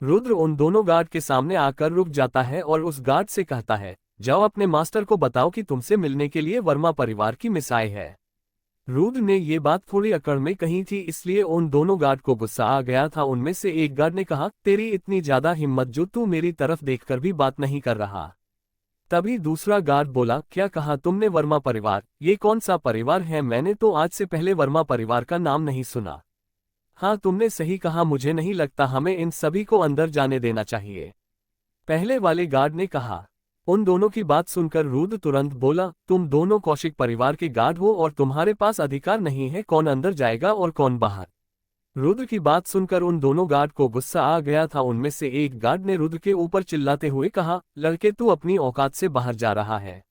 रुद्र उन दोनों गार्ड के सामने आकर रुक जाता है और उस गार्ड से कहता है, जाओ अपने मास्टर को बताओ कि तुमसे मिलने के लिए वर्मा परिवार की मिस आई है। रुद्र ने ये बात थोड़ी अकड़ में कही थी, इसलिए उन दोनों गार्ड को गुस्सा आ गया था। उनमें से एक गार्ड ने कहा, तेरी इतनी ज्यादा हिम्मत जो तू मेरी तरफ देखकर भी बात नहीं कर रहा। तभी दूसरा गार्ड बोला, क्या कहा तुमने? वर्मा परिवार? ये कौन सा परिवार है? मैंने तो आज से पहले वर्मा परिवार का नाम नहीं सुना। हाँ तुमने सही कहा, मुझे नहीं लगता हमें इन सभी को अंदर जाने देना चाहिए, पहले वाले गार्ड ने कहा। उन दोनों की बात सुनकर रुद्र तुरंत बोला, तुम दोनों कौशिक परिवार के गार्ड हो और तुम्हारे पास अधिकार नहीं है कौन अंदर जाएगा और कौन बाहर। रुद्र की बात सुनकर उन दोनों गार्ड को गुस्सा आ गया था। उनमें से एक गार्ड ने रुद्र के ऊपर चिल्लाते हुए कहा, लड़के तू अपनी औकात से बाहर जा रहा है।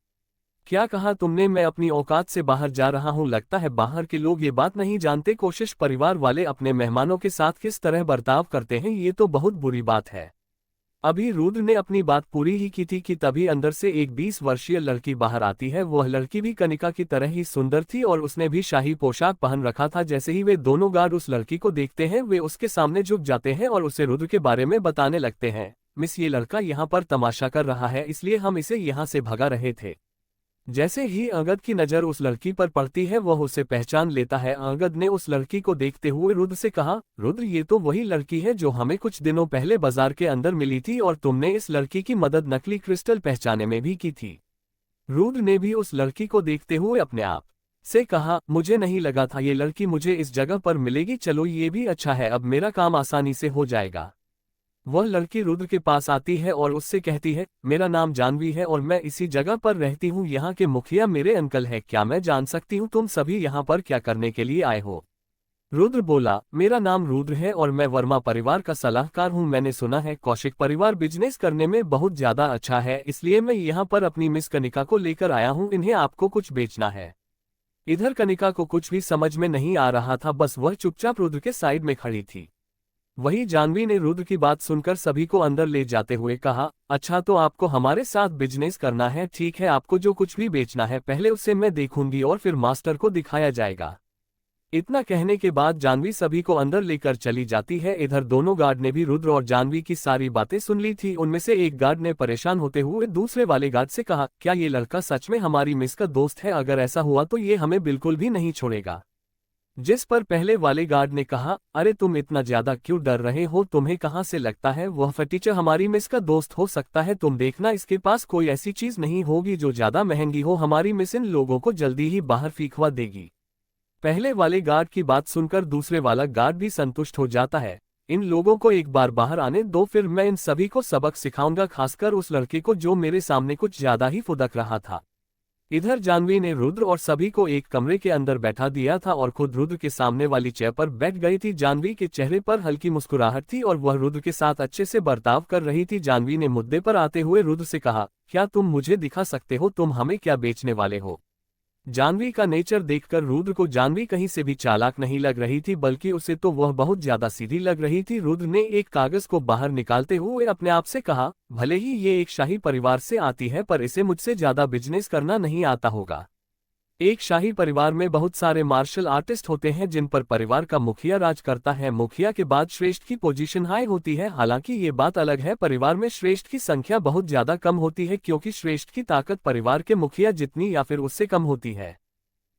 क्या कहा तुमने? मैं अपनी औकात से बाहर जा रहा हूं? लगता है बाहर के लोग ये बात नहीं जानते कौशिक परिवार वाले अपने मेहमानों के साथ किस तरह बर्ताव करते हैं। ये तो बहुत बुरी बात है। अभी रुद्र ने अपनी बात पूरी ही की थी कि तभी अंदर से एक 20 वर्षीय लड़की बाहर आती है। वह लड़की भी कनिका की तरह ही सुंदर थी और उसने भी शाही पोशाक पहन रखा था। जैसे ही वे दोनों गार्ड उस लड़की को देखते हैं, वे उसके सामने झुक जाते हैं और उसे रुद्र के बारे में बताने लगते हैं। मिस, ये लड़का यहाँ पर तमाशा कर रहा है, इसलिए हम इसे यहाँ से भगा रहे थे। जैसे ही अंगद की नजर उस लड़की पर पड़ती है, वह उसे पहचान लेता है। अंगद ने उस लड़की को देखते हुए रुद्र से कहा, रुद्र ये तो वही लड़की है जो हमें कुछ दिनों पहले बाजार के अंदर मिली थी और तुमने इस लड़की की मदद नकली क्रिस्टल पहचाने में भी की थी। रुद्र ने भी उस लड़की को देखते हुए अपने आप से कहा, मुझे नहीं लगा था ये लड़की मुझे इस जगह पर मिलेगी। चलो ये भी अच्छा है, अब मेरा काम आसानी से हो जाएगा। वह लड़की रुद्र के पास आती है और उससे कहती है, मेरा नाम जानवी है और मैं इसी जगह पर रहती हूँ। यहाँ के मुखिया मेरे अंकल है, क्या मैं जान सकती हूँ तुम सभी यहाँ पर क्या करने के लिए आए हो? रुद्र बोला, मेरा नाम रुद्र है और मैं वर्मा परिवार का सलाहकार हूँ। मैंने सुना है कौशिक परिवार बिजनेस करने में बहुत ज्यादा अच्छा है, इसलिए मैं यहाँ पर अपनी मिस कनिका को लेकर आया हूँ। इन्हें आपको कुछ बेचना है। इधर कनिका को कुछ भी समझ में नहीं आ रहा था, बस वह चुपचाप रुद्र के साइड में खड़ी थी। वही जानवी ने रुद्र की बात सुनकर सभी को अंदर ले जाते हुए कहा, अच्छा तो आपको हमारे साथ बिजनेस करना है, ठीक है। आपको जो कुछ भी बेचना है पहले उसे मैं देखूंगी और फिर मास्टर को दिखाया जाएगा। इतना कहने के बाद जानवी सभी को अंदर लेकर चली जाती है। इधर दोनों गार्ड ने भी रुद्र और जानवी की सारी बातें सुन ली थी। उनमें से एक गार्ड ने परेशान होते हुए दूसरे वाले गार्ड से कहा, क्या ये लड़का सच में हमारी मिस का दोस्त है? अगर ऐसा हुआ तो ये हमें बिल्कुल भी नहीं छोड़ेगा। जिस पर पहले वाले गार्ड ने कहा, अरे तुम इतना ज्यादा क्यों डर रहे हो, तुम्हें कहाँ से लगता है वह फटीचर हमारी मिस का दोस्त हो सकता है, तुम देखना इसके पास कोई ऐसी चीज नहीं होगी जो ज्यादा महंगी हो, हमारी मिस इन लोगों को जल्दी ही बाहर फेंकवा देगी। पहले वाले गार्ड की बात सुनकर दूसरे वाला गार्ड भी संतुष्ट हो जाता है। इन लोगों को एक बार बाहर आने दो, फिर मैं इन सभी को सबक सिखाऊंगा, खासकर उस लड़के को जो मेरे सामने कुछ ज्यादा ही फुदक रहा था। इधर जानवी ने रुद्र और सभी को एक कमरे के अंदर बैठा दिया था और खुद रुद्र के सामने वाली चेयर पर बैठ गई थी। जानवी के चेहरे पर हल्की मुस्कुराहट थी और वह रुद्र के साथ अच्छे से बर्ताव कर रही थी। जानवी ने मुद्दे पर आते हुए रुद्र से कहा, क्या तुम मुझे दिखा सकते हो तुम हमें क्या बेचने वाले हो? जानवी का नेचर देखकर रुद्र को जानवी कहीं से भी चालाक नहीं लग रही थी, बल्कि उसे तो वह बहुत ज्यादा सीधी लग रही थी। रुद्र ने एक कागज को बाहर निकालते हुए अपने आप से कहा, भले ही ये एक शाही परिवार से आती है पर इसे मुझसे ज्यादा बिजनेस करना नहीं आता होगा। एक शाही परिवार में बहुत सारे मार्शल आर्टिस्ट होते हैं जिन पर परिवार का मुखिया राज करता है। मुखिया के बाद श्रेष्ठ की पोजीशन हाई होती है। हालांकि ये बात अलग है, परिवार में श्रेष्ठ की संख्या बहुत ज्यादा कम होती है, क्योंकि श्रेष्ठ की ताकत परिवार के मुखिया जितनी या फिर उससे कम होती है।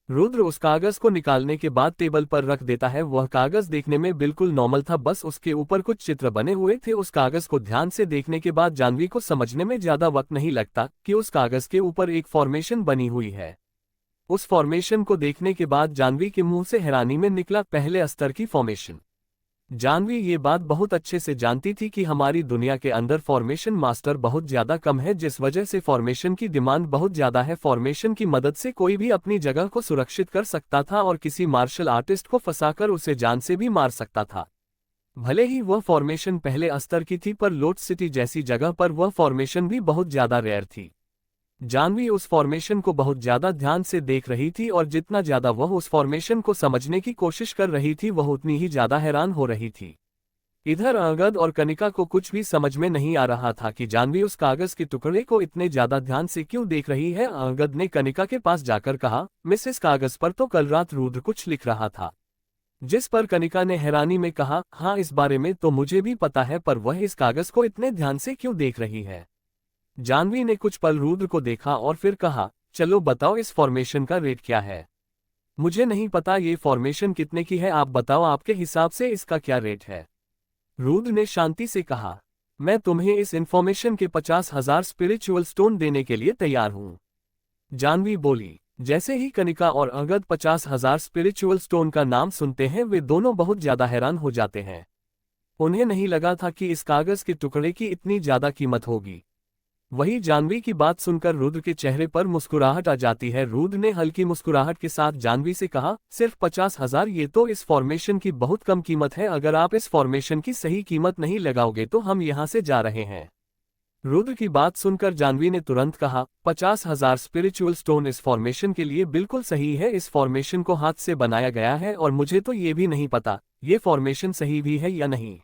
रुद्र उस कागज को निकालने के बाद टेबल पर रख देता है। वह कागज देखने में बिल्कुल नॉर्मल था, बस उसके ऊपर कुछ चित्र बने हुए थे। उस कागज को ध्यान से देखने के बाद जानवी को समझने में ज्यादा वक्त नहीं लगता कि उस कागज के ऊपर एक फॉर्मेशन बनी हुई है। उस फॉर्मेशन को देखने के बाद जानवी के मुंह से हैरानी में निकला, पहले स्तर की फॉर्मेशन। जानवी ये बात बहुत अच्छे से जानती थी कि हमारी दुनिया के अंदर फॉर्मेशन मास्टर बहुत ज्यादा कम है, जिस वजह से फॉर्मेशन की डिमांड बहुत ज्यादा है। फॉर्मेशन की मदद से कोई भी अपनी जगह को सुरक्षित कर सकता था और किसी मार्शल आर्टिस्ट को फंसाकर उसे जान से भी मार सकता था। भले ही वह फॉर्मेशन पहले स्तर की थी, पर लोट सिटी जैसी जगह पर वह फॉर्मेशन भी बहुत ज्यादा रेयर थी। जानवी उस फॉर्मेशन को बहुत ज्यादा ध्यान से देख रही थी और जितना ज्यादा वह उस फॉर्मेशन को समझने की कोशिश कर रही थी वह उतनी ही ज्यादा हैरान हो रही थी। इधर अंगद और कनिका को कुछ भी समझ में नहीं आ रहा था कि जानवी उस कागज के टुकड़े को इतने ज्यादा ध्यान से क्यों देख रही है। अंगद ने कनिका के पास जाकर कहा, मिस इस कागज पर तो कल रात रुद्र कुछ लिख रहा था। जिस पर कनिका ने हैरानी में कहा, हाँ इस बारे में तो मुझे भी पता है, पर वह इस कागज को इतने ध्यान से क्यों देख रही है? जानवी ने कुछ पल रुद्र को देखा और फिर कहा, चलो बताओ इस फॉर्मेशन का रेट क्या है? मुझे नहीं पता ये फॉर्मेशन कितने की है, आप बताओ आपके हिसाब से इसका क्या रेट है? रुद्र ने शांति से कहा, मैं तुम्हें इस इंफॉर्मेशन के 50,000 स्पिरिचुअल स्टोन देने के लिए तैयार हूं। जानवी बोली। जैसे ही कनिका और अंगद 50,000 स्पिरिचुअल स्टोन का नाम सुनते हैं वे दोनों बहुत ज्यादा हैरान हो जाते हैं। उन्हें नहीं लगा था कि इस कागज के टुकड़े की इतनी ज्यादा कीमत होगी। वही जानवी की बात सुनकर रुद्र के चेहरे पर मुस्कुराहट आ जाती है। रुद्र ने हल्की मुस्कुराहट के साथ जानवी से कहा, सिर्फ 50,000? ये तो इस फॉर्मेशन की बहुत कम कीमत है, अगर आप इस फॉर्मेशन की सही कीमत नहीं लगाओगे तो हम यहाँ से जा रहे हैं। रुद्र की बात सुनकर जानवी ने तुरंत कहा, 50,000 स्पिरिचुअल स्टोन इस फॉर्मेशन के लिए बिल्कुल सही है। इस फॉर्मेशन को हाथ से बनाया गया है और मुझे तो ये भी नहीं पता ये फॉर्मेशन सही भी है या नहीं।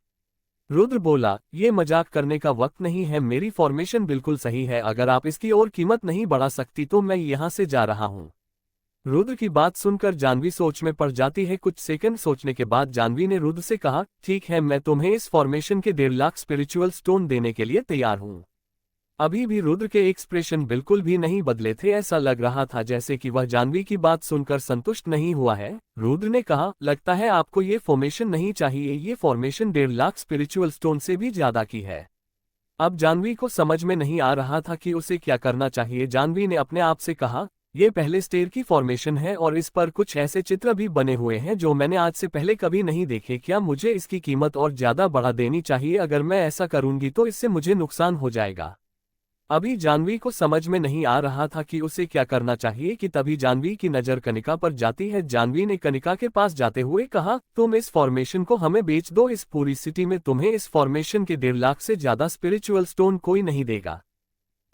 रुद्र बोला, ये मजाक करने का वक्त नहीं है, मेरी फॉर्मेशन बिल्कुल सही है, अगर आप इसकी और कीमत नहीं बढ़ा सकती तो मैं यहाँ से जा रहा हूँ। रुद्र की बात सुनकर जानवी सोच में पड़ जाती है। कुछ सेकंड सोचने के बाद जानवी ने रुद्र से कहा, ठीक है मैं तुम्हें इस फॉर्मेशन के 1.5 लाख स्पिरिचुअल स्टोन देने के लिए तैयार हूँ। अभी भी रुद्र के एक्सप्रेशन बिल्कुल भी नहीं बदले थे, ऐसा लग रहा था जैसे कि वह जानवी की बात सुनकर संतुष्ट नहीं हुआ है। रुद्र ने कहा, लगता है आपको ये फॉर्मेशन नहीं चाहिए, ये फॉर्मेशन 1.5 लाख स्पिरिचुअल स्टोन से भी ज्यादा की है। अब जानवी को समझ में नहीं आ रहा था कि उसे क्या करना चाहिए। जानवी ने अपने आप से कहा, ये पहले स्टेयर की फॉर्मेशन है और इस पर कुछ ऐसे चित्र भी बने हुए हैं जो मैंने आज से पहले कभी नहीं देखे। क्या मुझे इसकी कीमत और ज्यादा बढ़ा देनी चाहिए? अगर मैं ऐसा करूंगी तो इससे मुझे नुकसान हो जाएगा। अभी जानवी को समझ में नहीं आ रहा था कि उसे क्या करना चाहिए कि तभी जानवी की नजर कनिका पर जाती है। जानवी ने कनिका के पास जाते हुए कहा, तुम इस फॉर्मेशन को हमें बेच दो, इस पूरी सिटी में तुम्हें इस फॉर्मेशन के 1.5 लाख से ज्यादा स्पिरिचुअल स्टोन कोई नहीं देगा।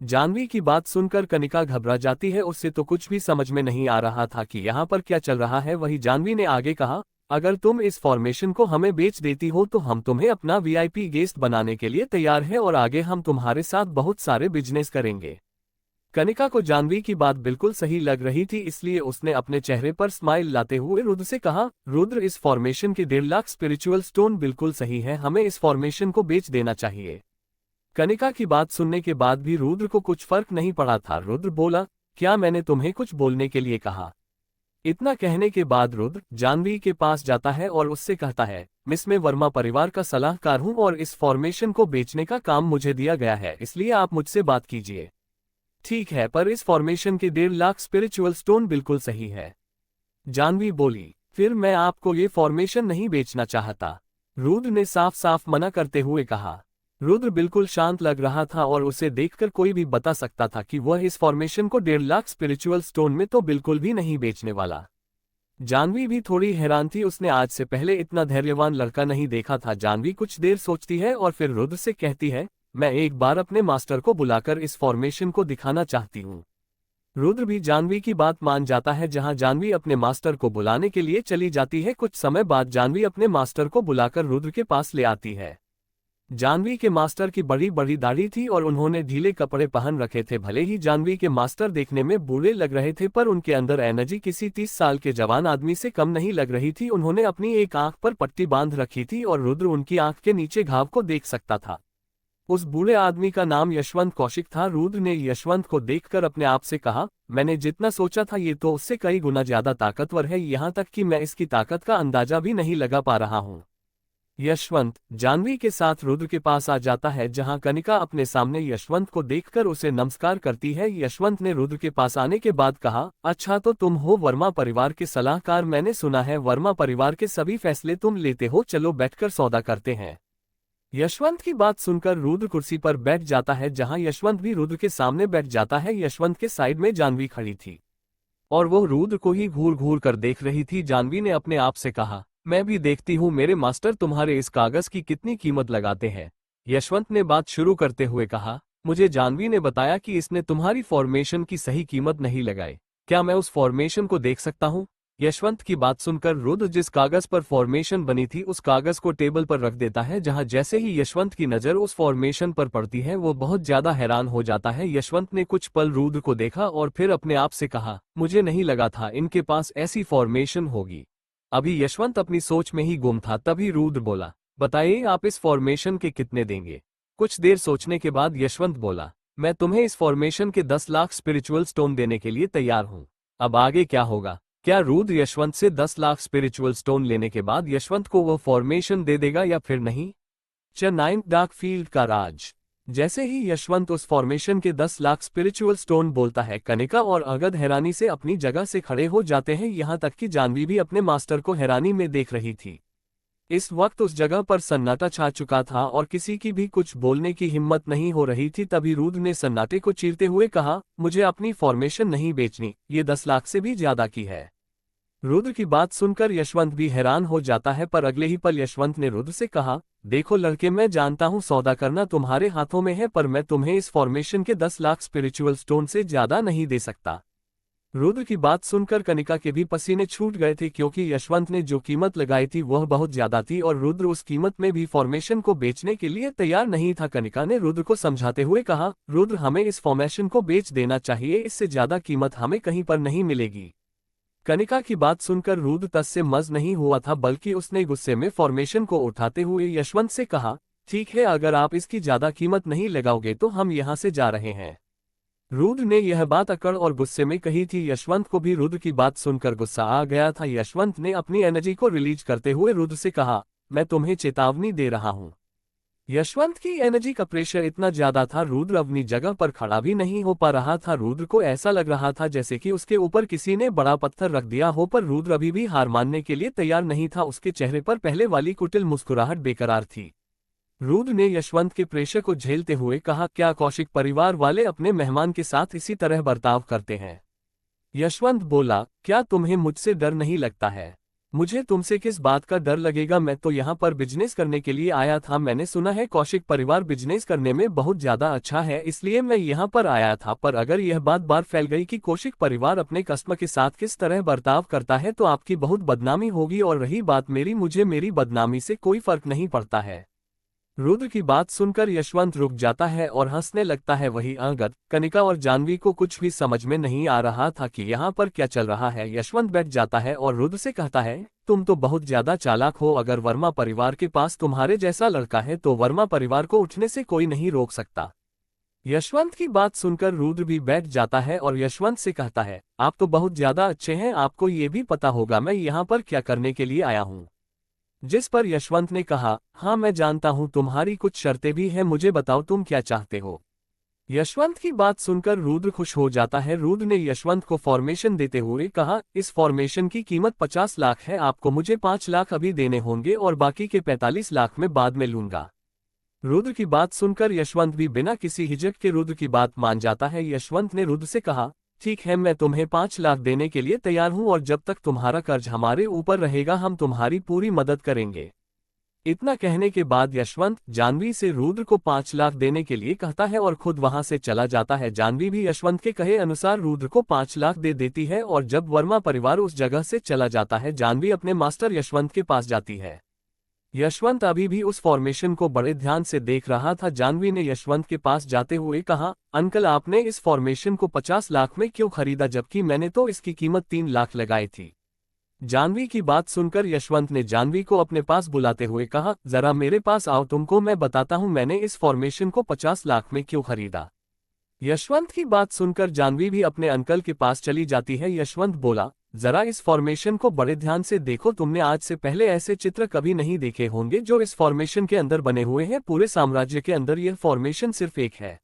जानवी की बात सुनकर कनिका घबरा जाती है, उससे तो कुछ भी समझ में नहीं आ रहा था कि यहाँ पर क्या चल रहा है। वही जानवी ने आगे कहा, अगर तुम इस फॉर्मेशन को हमें बेच देती हो तो हम तुम्हें अपना वीआईपी गेस्ट बनाने के लिए तैयार हैं और आगे हम तुम्हारे साथ बहुत सारे बिजनेस करेंगे। कनिका को जानवी की बात बिल्कुल सही लग रही थी, इसलिए उसने अपने चेहरे पर स्माइल लाते हुए रुद्र से कहा, रुद्र इस फॉर्मेशन के 1.5 लाख स्पिरिचुअल स्टोन बिल्कुल सही है, हमें इस फॉर्मेशन को बेच देना चाहिए। कनिका की बात सुनने के बाद भी रुद्र को कुछ फर्क नहीं पड़ा था। रुद्र बोला, क्या मैंने तुम्हें कुछ बोलने के लिए कहा? इतना कहने के बाद रुद्र जानवी के पास जाता है और उससे कहता है, मिस मैं वर्मा परिवार का सलाहकार हूं और इस फॉर्मेशन को बेचने का काम मुझे दिया गया है, इसलिए आप मुझसे बात कीजिए। ठीक है, पर इस फॉर्मेशन के 1.5 लाख स्पिरिचुअल स्टोन बिल्कुल सही है। जानवी बोली, फिर मैं आपको ये फॉर्मेशन नहीं बेचना चाहता। रुद्र ने साफ साफ मना करते हुए कहा। रुद्र बिल्कुल शांत लग रहा था और उसे देखकर कोई भी बता सकता था कि वह इस फॉर्मेशन को 1.5 लाख स्पिरिचुअल स्टोन में तो बिल्कुल भी नहीं बेचने वाला। जानवी भी थोड़ी हैरान थी, उसने आज से पहले इतना धैर्यवान लड़का नहीं देखा था। जानवी कुछ देर सोचती है और फिर रुद्र से कहती है, मैं एक बार अपने मास्टर को बुलाकर इस फॉर्मेशन को दिखाना चाहती हूँ। रुद्र भी जानवी की बात मान जाता है, जहां जानवी अपने मास्टर को बुलाने के लिए चली जाती है। कुछ समय बाद जानवी अपने मास्टर को बुलाकर रुद्र के पास ले आती है। जानवी के मास्टर की बड़ी बड़ी दाढ़ी थी और उन्होंने ढीले कपड़े पहन रखे थे। भले ही जानवी के मास्टर देखने में बूढ़े लग रहे थे, पर उनके अंदर एनर्जी किसी 30 साल के जवान आदमी से कम नहीं लग रही थी। उन्होंने अपनी एक आंख पर पट्टी बांध रखी थी और रुद्र उनकी आंख के नीचे घाव को देख सकता था। उस बूढ़े आदमी का नाम यशवंत कौशिक था। रुद्र ने यशवंत को देखकर अपने आप से कहा, मैंने जितना सोचा था ये तो उससे कई गुना ज्यादा ताकतवर है, यहाँ तक कि मैं इसकी ताकत का अंदाजा भी नहीं लगा पा रहा हूँ। यशवंत जानवी के साथ रुद्र के पास आ जाता है, जहां कनिका अपने सामने यशवंत को देखकर उसे नमस्कार करती है। यशवंत ने रुद्र के पास आने के बाद कहा, अच्छा तो तुम हो वर्मा परिवार के सलाहकार। मैंने सुना है वर्मा परिवार के सभी फैसले तुम लेते हो, चलो बैठकर सौदा करते हैं। यशवंत की बात सुनकर रुद्र कुर्सी पर बैठ जाता है, जहां यशवंत भी रुद्र के सामने बैठ जाता है। यशवंत के साइड में जानवी खड़ी थी और वो रुद्र को ही घूर घूर कर देख रही थी। जानवी ने अपने आप से कहा, मैं भी देखती हूँ मेरे मास्टर तुम्हारे इस कागज की कितनी कीमत लगाते हैं। यशवंत ने बात शुरू करते हुए कहा, मुझे जानवी ने बताया कि इसने तुम्हारी फॉर्मेशन की सही कीमत नहीं लगाई, क्या मैं उस फॉर्मेशन को देख सकता हूँ? यशवंत की बात सुनकर रुद्र जिस कागज पर फॉर्मेशन बनी थी उस कागज को टेबल पर रख देता है, जहां जैसे ही यशवंत की नजर उस फॉर्मेशन पर पड़ती है वो बहुत ज्यादा हैरान हो जाता है। यशवंत ने कुछ पल रुद्र को देखा और फिर अपने आप से कहा, मुझे नहीं लगा था इनके पास ऐसी फॉर्मेशन होगी। अभी यशवंत अपनी सोच में ही गुम था, तभी रुद्र बोला, बताइए आप इस फॉर्मेशन के कितने देंगे? कुछ देर सोचने के बाद यशवंत बोला, मैं तुम्हें इस फॉर्मेशन के 10 लाख स्पिरिचुअल स्टोन देने के लिए तैयार हूँ। अब आगे क्या होगा? क्या रुद्र यशवंत से 10 लाख स्पिरिचुअल स्टोन लेने के बाद यशवंत को वह फॉर्मेशन दे देगा या फिर नहीं? चेन्नई डार्क फील्ड का राज। जैसे ही यशवंत उस फॉर्मेशन के 10 लाख स्पिरिचुअल स्टोन बोलता है, कनिका और अगद हैरानी से अपनी जगह से खड़े हो जाते हैं। यहाँ तक कि जानवी भी अपने मास्टर को हैरानी में देख रही थी। इस वक्त उस जगह पर सन्नाटा छा चुका था और किसी की भी कुछ बोलने की हिम्मत नहीं हो रही थी। तभी रुद्र ने सन्नाटे को चीरते हुए कहा, मुझे अपनी फॉर्मेशन नहीं बेचनी, ये 10 लाख से भी ज्यादा की है। रुद्र की बात सुनकर यशवंत भी हैरान हो जाता है, पर अगले ही पल यशवंत ने रुद्र से कहा, देखो लड़के, मैं जानता हूँ सौदा करना तुम्हारे हाथों में है, पर मैं तुम्हें इस फॉर्मेशन के 10 लाख स्पिरिचुअल स्टोन से ज्यादा नहीं दे सकता। रुद्र की बात सुनकर कनिका के भी पसीने छूट गए थे, क्योंकि यशवंत ने जो कीमत लगाई थी वह बहुत ज्यादा थी और रुद्र उस कीमत में भी फॉर्मेशन को बेचने के लिए तैयार नहीं था। कनिका ने रुद्र को समझाते हुए कहा, रुद्र हमें इस फॉर्मेशन को बेच देना चाहिए, इससे ज्यादा कीमत हमें कहीं पर नहीं मिलेगी। कनिका की बात सुनकर रुद्र तस से मज नहीं हुआ था, बल्कि उसने गुस्से में फॉर्मेशन को उठाते हुए यशवंत से कहा, ठीक है, अगर आप इसकी ज्यादा कीमत नहीं लगाओगे तो हम यहाँ से जा रहे हैं। रुद्र ने यह बात अकड़ और गुस्से में कही थी। यशवंत को भी रुद्र की बात सुनकर गुस्सा आ गया था। यशवंत ने अपनी एनर्जी को रिलीज करते हुए रुद्र से कहा, मैं तुम्हें चेतावनी दे रहा हूँ। यशवंत की एनर्जी का प्रेशर इतना ज्यादा था, रुद्र अपनी जगह पर खड़ा भी नहीं हो पा रहा था। रुद्र को ऐसा लग रहा था जैसे कि उसके ऊपर किसी ने बड़ा पत्थर रख दिया हो, पर रुद्र अभी भी हार मानने के लिए तैयार नहीं था। उसके चेहरे पर पहले वाली कुटिल मुस्कुराहट बेकरार थी। रुद्र ने यशवंत के प्रेशर को झेलते हुए कहा, क्या कौशिक परिवार वाले अपने मेहमान के साथ इसी तरह बर्ताव करते हैं? यशवंत बोला, क्या तुम्हें मुझसे डर नहीं लगता है? मुझे तुमसे किस बात का डर लगेगा? मैं तो यहाँ पर बिजनेस करने के लिए आया था। मैंने सुना है कौशिक परिवार बिजनेस करने में बहुत ज्यादा अच्छा है, इसलिए मैं यहाँ पर आया था। पर अगर यह बात बार फैल गई कि कौशिक परिवार अपने कस्टमर के साथ किस तरह बर्ताव करता है तो आपकी बहुत बदनामी होगी, और रही बात मेरी, मुझे मेरी बदनामी से कोई फर्क नहीं पड़ता है। रुद्र की बात सुनकर यशवंत रुक जाता है और हंसने लगता है। वही अगद, कनिका और जानवी को कुछ भी समझ में नहीं आ रहा था कि यहाँ पर क्या चल रहा है। यशवंत बैठ जाता है और रुद्र से कहता है, तुम तो बहुत ज्यादा चालाक हो। अगर वर्मा परिवार के पास तुम्हारे जैसा लड़का है तो वर्मा परिवार को उठने से कोई नहीं रोक सकता। यशवंत की बात सुनकर रुद्र भी बैठ जाता है और यशवंत से कहता है, आप तो बहुत ज्यादा अच्छे हैं, आपको ये भी पता होगा मैं यहाँ पर क्या करने के लिए आया हूँ। जिस पर यशवंत ने कहा, हाँ मैं जानता हूँ, तुम्हारी कुछ शर्तें भी हैं, मुझे बताओ तुम क्या चाहते हो। यशवंत की बात सुनकर रुद्र खुश हो जाता है। रुद्र ने यशवंत को फॉर्मेशन देते हुए कहा, इस फॉर्मेशन की कीमत 50 लाख है, आपको मुझे 5 लाख अभी देने होंगे और बाकी के 45 लाख में बाद में लूंगा। रुद्र की बात सुनकर यशवंत भी बिना किसी हिचक के रुद्र की बात मान जाता है। यशवंत ने रुद्र से कहा, ठीक है, मैं तुम्हें 5 लाख देने के लिए तैयार हूं और जब तक तुम्हारा कर्ज हमारे ऊपर रहेगा हम तुम्हारी पूरी मदद करेंगे। इतना कहने के बाद यशवंत जाह्नवी से रुद्र को 5 लाख देने के लिए कहता है और खुद वहां से चला जाता है। जाह्नवी भी यशवंत के कहे अनुसार रुद्र को 5 लाख दे देती है और जब वर्मा परिवार उस जगह से चला जाता है, जाह्नवी अपने मास्टर यशवंत के पास जाती है। यशवंत अभी भी उस फॉर्मेशन को बड़े ध्यान से देख रहा था। जाह्नवी ने यशवंत के पास जाते हुए कहा, अंकल आपने इस फॉर्मेशन को 50 लाख में क्यों खरीदा जबकि मैंने तो इसकी कीमत 3 लाख लगाई थी। जाह्नवी की बात सुनकर यशवंत ने जाह्नवी को अपने पास बुलाते हुए कहा, जरा मेरे पास आओ, तुमको मैं बताता हूं मैंने इस फॉर्मेशन को 50 लाख में क्यों खरीदा। यशवंत की बात सुनकर जाह्नवी भी अपने अंकल के पास चली जाती है। यशवंत बोला, जरा इस फॉर्मेशन को बड़े ध्यान से देखो, तुमने आज से पहले ऐसे चित्र कभी नहीं देखे होंगे जो इस फॉर्मेशन के अंदर बने हुए हैं। पूरे साम्राज्य के अंदर यह फॉर्मेशन सिर्फ एक है।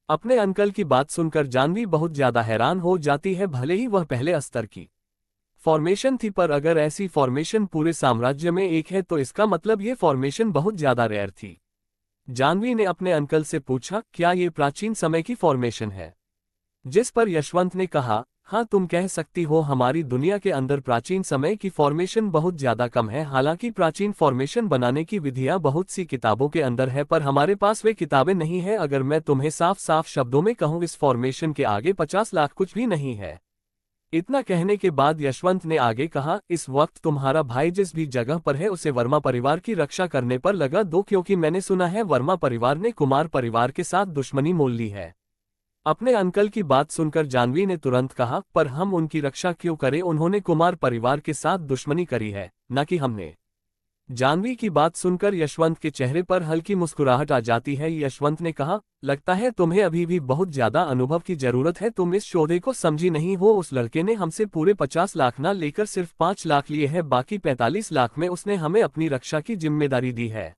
अपने अंकल की बात सुनकर जाह्नवी बहुत ज्यादा हैरान हो जाती है। भले ही वह पहले स्तर की फॉर्मेशन थी, पर अगर ऐसी फॉर्मेशन पूरे साम्राज्य में एक है तो इसका मतलब ये फॉर्मेशन बहुत ज्यादा रेयर थी। जाह्नवी ने अपने अंकल से पूछा, क्या ये प्राचीन समय की फॉर्मेशन है। जिस पर यशवंत ने कहा, हाँ तुम कह सकती हो, हमारी दुनिया के अंदर प्राचीन समय की फॉर्मेशन बहुत ज्यादा कम है। हालांकि प्राचीन फॉर्मेशन बनाने की विधियां बहुत सी किताबों के अंदर है, पर हमारे पास वे किताबें नहीं है। अगर मैं तुम्हें साफ साफ शब्दों में कहूँ, इस फॉर्मेशन के आगे 50 लाख कुछ भी नहीं है। इतना कहने के बाद यशवंत ने आगे कहा, इस वक्त तुम्हारा भाई जिस भी जगह पर है उसे वर्मा परिवार की रक्षा करने पर लगा दो, क्योंकि मैंने सुना है वर्मा परिवार ने कुमार परिवार के साथ दुश्मनी मोल ली है। अपने अंकल की बात सुनकर जाह्नवी ने तुरंत कहा, पर हम उनकी रक्षा क्यों करें, उन्होंने कुमार परिवार के साथ दुश्मनी करी है, न कि हमने। जाह्नवी की बात सुनकर यशवंत के चेहरे पर हल्की मुस्कुराहट आ जाती है। यशवंत ने कहा, लगता है तुम्हें अभी भी बहुत ज्यादा अनुभव की जरूरत है, तुम इस सौदे को समझी नहीं हो। उस लड़के ने हमसे पूरे 50 लाख ना लेकर सिर्फ 5 लाख लिए हैं, बाकी 45 लाख में उसने हमें अपनी रक्षा की जिम्मेदारी दी है।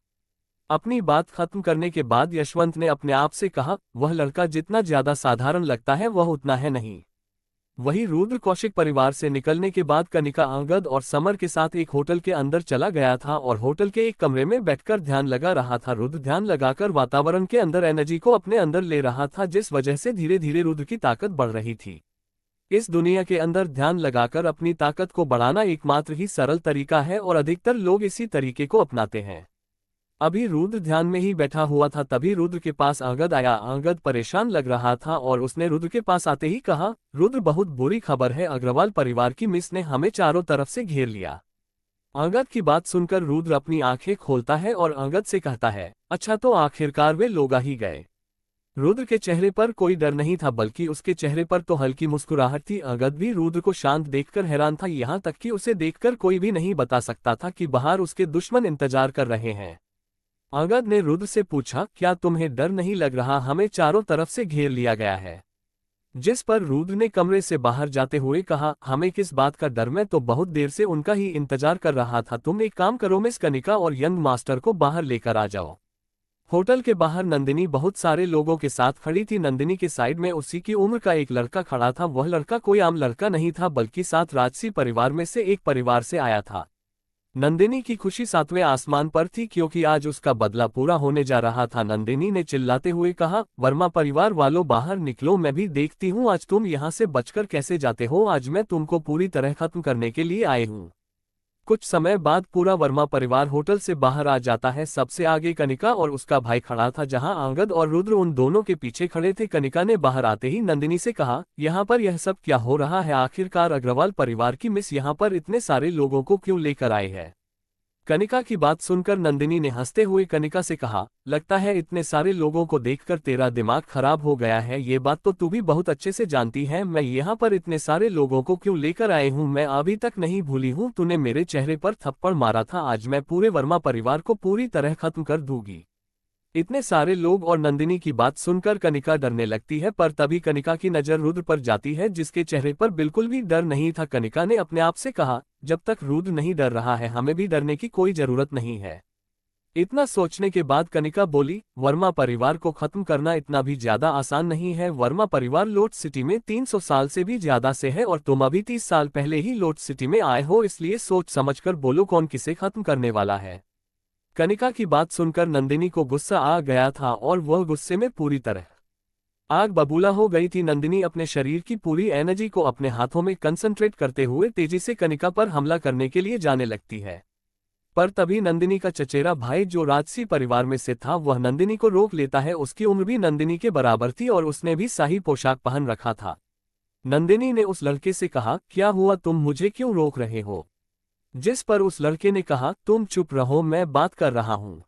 अपनी बात खत्म करने के बाद यशवंत ने अपने आप से कहा, वह लड़का जितना ज्यादा साधारण लगता है वह उतना है नहीं। वही रुद्र कौशिक परिवार से निकलने के बाद कनिका अंगद और समर के साथ एक होटल के अंदर चला गया था और होटल के एक कमरे में बैठकर ध्यान लगा रहा था। रुद्र ध्यान लगाकर वातावरण के अंदर एनर्जी को अपने अंदर ले रहा था, जिस वजह से धीरे धीरे रुद्र की ताकत बढ़ रही थी। इस दुनिया के अंदर ध्यान लगाकर अपनी ताकत को बढ़ाना एकमात्र ही सरल तरीका है और अधिकतर लोग इसी तरीके को अपनाते हैं। अभी रुद्र ध्यान में ही बैठा हुआ था, तभी रुद्र के पास अंगद आया। अंगद परेशान लग रहा था और उसने रुद्र के पास आते ही कहा, रुद्र बहुत बुरी खबर है, अग्रवाल परिवार की मिस ने हमें चारों तरफ से घेर लिया। अंगद की बात सुनकर रुद्र अपनी आंखें खोलता है और अंगद से कहता है, अच्छा तो आखिरकार वे लोग आ ही गए। रुद्र के चेहरे पर कोई डर नहीं था, बल्कि उसके चेहरे पर तो हल्की मुस्कुराहट थी। अंगद भी रुद्र को शांत देखकर हैरान था, यहाँ तक कि उसे देखकर कोई भी नहीं बता सकता था कि बाहर उसके दुश्मन इंतजार कर रहे हैं। अंगद ने रुद्र से पूछा, क्या तुम्हें डर नहीं लग रहा, हमें चारों तरफ से घेर लिया गया है। जिस पर रुद्र ने कमरे से बाहर जाते हुए कहा, हमें किस बात का डर, मैं तो बहुत देर से उनका ही इंतजार कर रहा था। तुम एक काम करो, मिस कनिका और यंग मास्टर को बाहर लेकर आ जाओ। होटल के बाहर नंदिनी बहुत सारे लोगों के साथ खड़ी थी। नंदिनी के साइड में उसी की उम्र का एक लड़का खड़ा था। वह लड़का कोई आम लड़का नहीं था, बल्कि सात राजसी परिवार में से एक परिवार से आया था। नंदिनी की खुशी सातवें आसमान पर थी, क्योंकि आज उसका बदला पूरा होने जा रहा था। नंदिनी ने चिल्लाते हुए कहा, वर्मा परिवार वालों बाहर निकलो, मैं भी देखती हूँ आज तुम यहाँ से बचकर कैसे जाते हो। आज मैं तुमको पूरी तरह खत्म करने के लिए आए हूँ। कुछ समय बाद पूरा वर्मा परिवार होटल से बाहर आ जाता है। सबसे आगे कनिका और उसका भाई खड़ा था, जहां अंगद और रुद्र उन दोनों के पीछे खड़े थे। कनिका ने बाहर आते ही नंदिनी से कहा, यहाँ पर यह सब क्या हो रहा है, आखिरकार अग्रवाल परिवार की मिस यहाँ पर इतने सारे लोगों को क्यों लेकर आए हैं। कनिका की बात सुनकर नंदिनी ने हंसते हुए कनिका से कहा, लगता है इतने सारे लोगों को देखकर तेरा दिमाग खराब हो गया है, ये बात तो तू भी बहुत अच्छे से जानती है। मैं यहाँ पर इतने सारे लोगों को क्यों लेकर आए हूँ, मैं अभी तक नहीं भूली हूँ, तूने मेरे चेहरे पर थप्पड़ मारा था, आज मैं पूरे वर्मा परिवार को पूरी तरह खत्म कर दूंगी। इतने सारे लोग और नंदिनी की बात सुनकर कनिका डरने लगती है, पर तभी कनिका की नजर रुद्र पर जाती है जिसके चेहरे पर बिल्कुल भी डर नहीं था। कनिका ने अपने आप से कहा, जब तक रुद्र नहीं डर रहा है हमें भी डरने की कोई जरूरत नहीं है। इतना सोचने के बाद कनिका बोली, वर्मा परिवार को खत्म करना इतना भी ज्यादा आसान नहीं है। वर्मा परिवार लोट सिटी में 300 साल से भी ज्यादा से है और तुम अभी 30 साल पहले ही लोट सिटी में आए हो, इसलिए सोच समझकर बोलो कौन किसे खत्म करने वाला है। कनिका की बात सुनकर नंदिनी को गुस्सा आ गया था और वह गुस्से में पूरी तरह आग बबूला हो गई थी। नंदिनी अपने शरीर की पूरी एनर्जी को अपने हाथों में कंसंट्रेट करते हुए तेजी से कनिका पर हमला करने के लिए जाने लगती है, पर तभी नंदिनी का चचेरा भाई जो राजसी परिवार में से था वह नंदिनी को रोक लेता है। उसकी उम्र भी नंदिनी के बराबर थी और उसने भी शाही पोशाक पहन रखा था। नंदिनी ने उस लड़के से कहा, क्या हुआ, तुम मुझे क्यों रोक रहे हो? जिस पर उस लड़के ने कहा, तुम चुप रहो, मैं बात कर रहा हूं।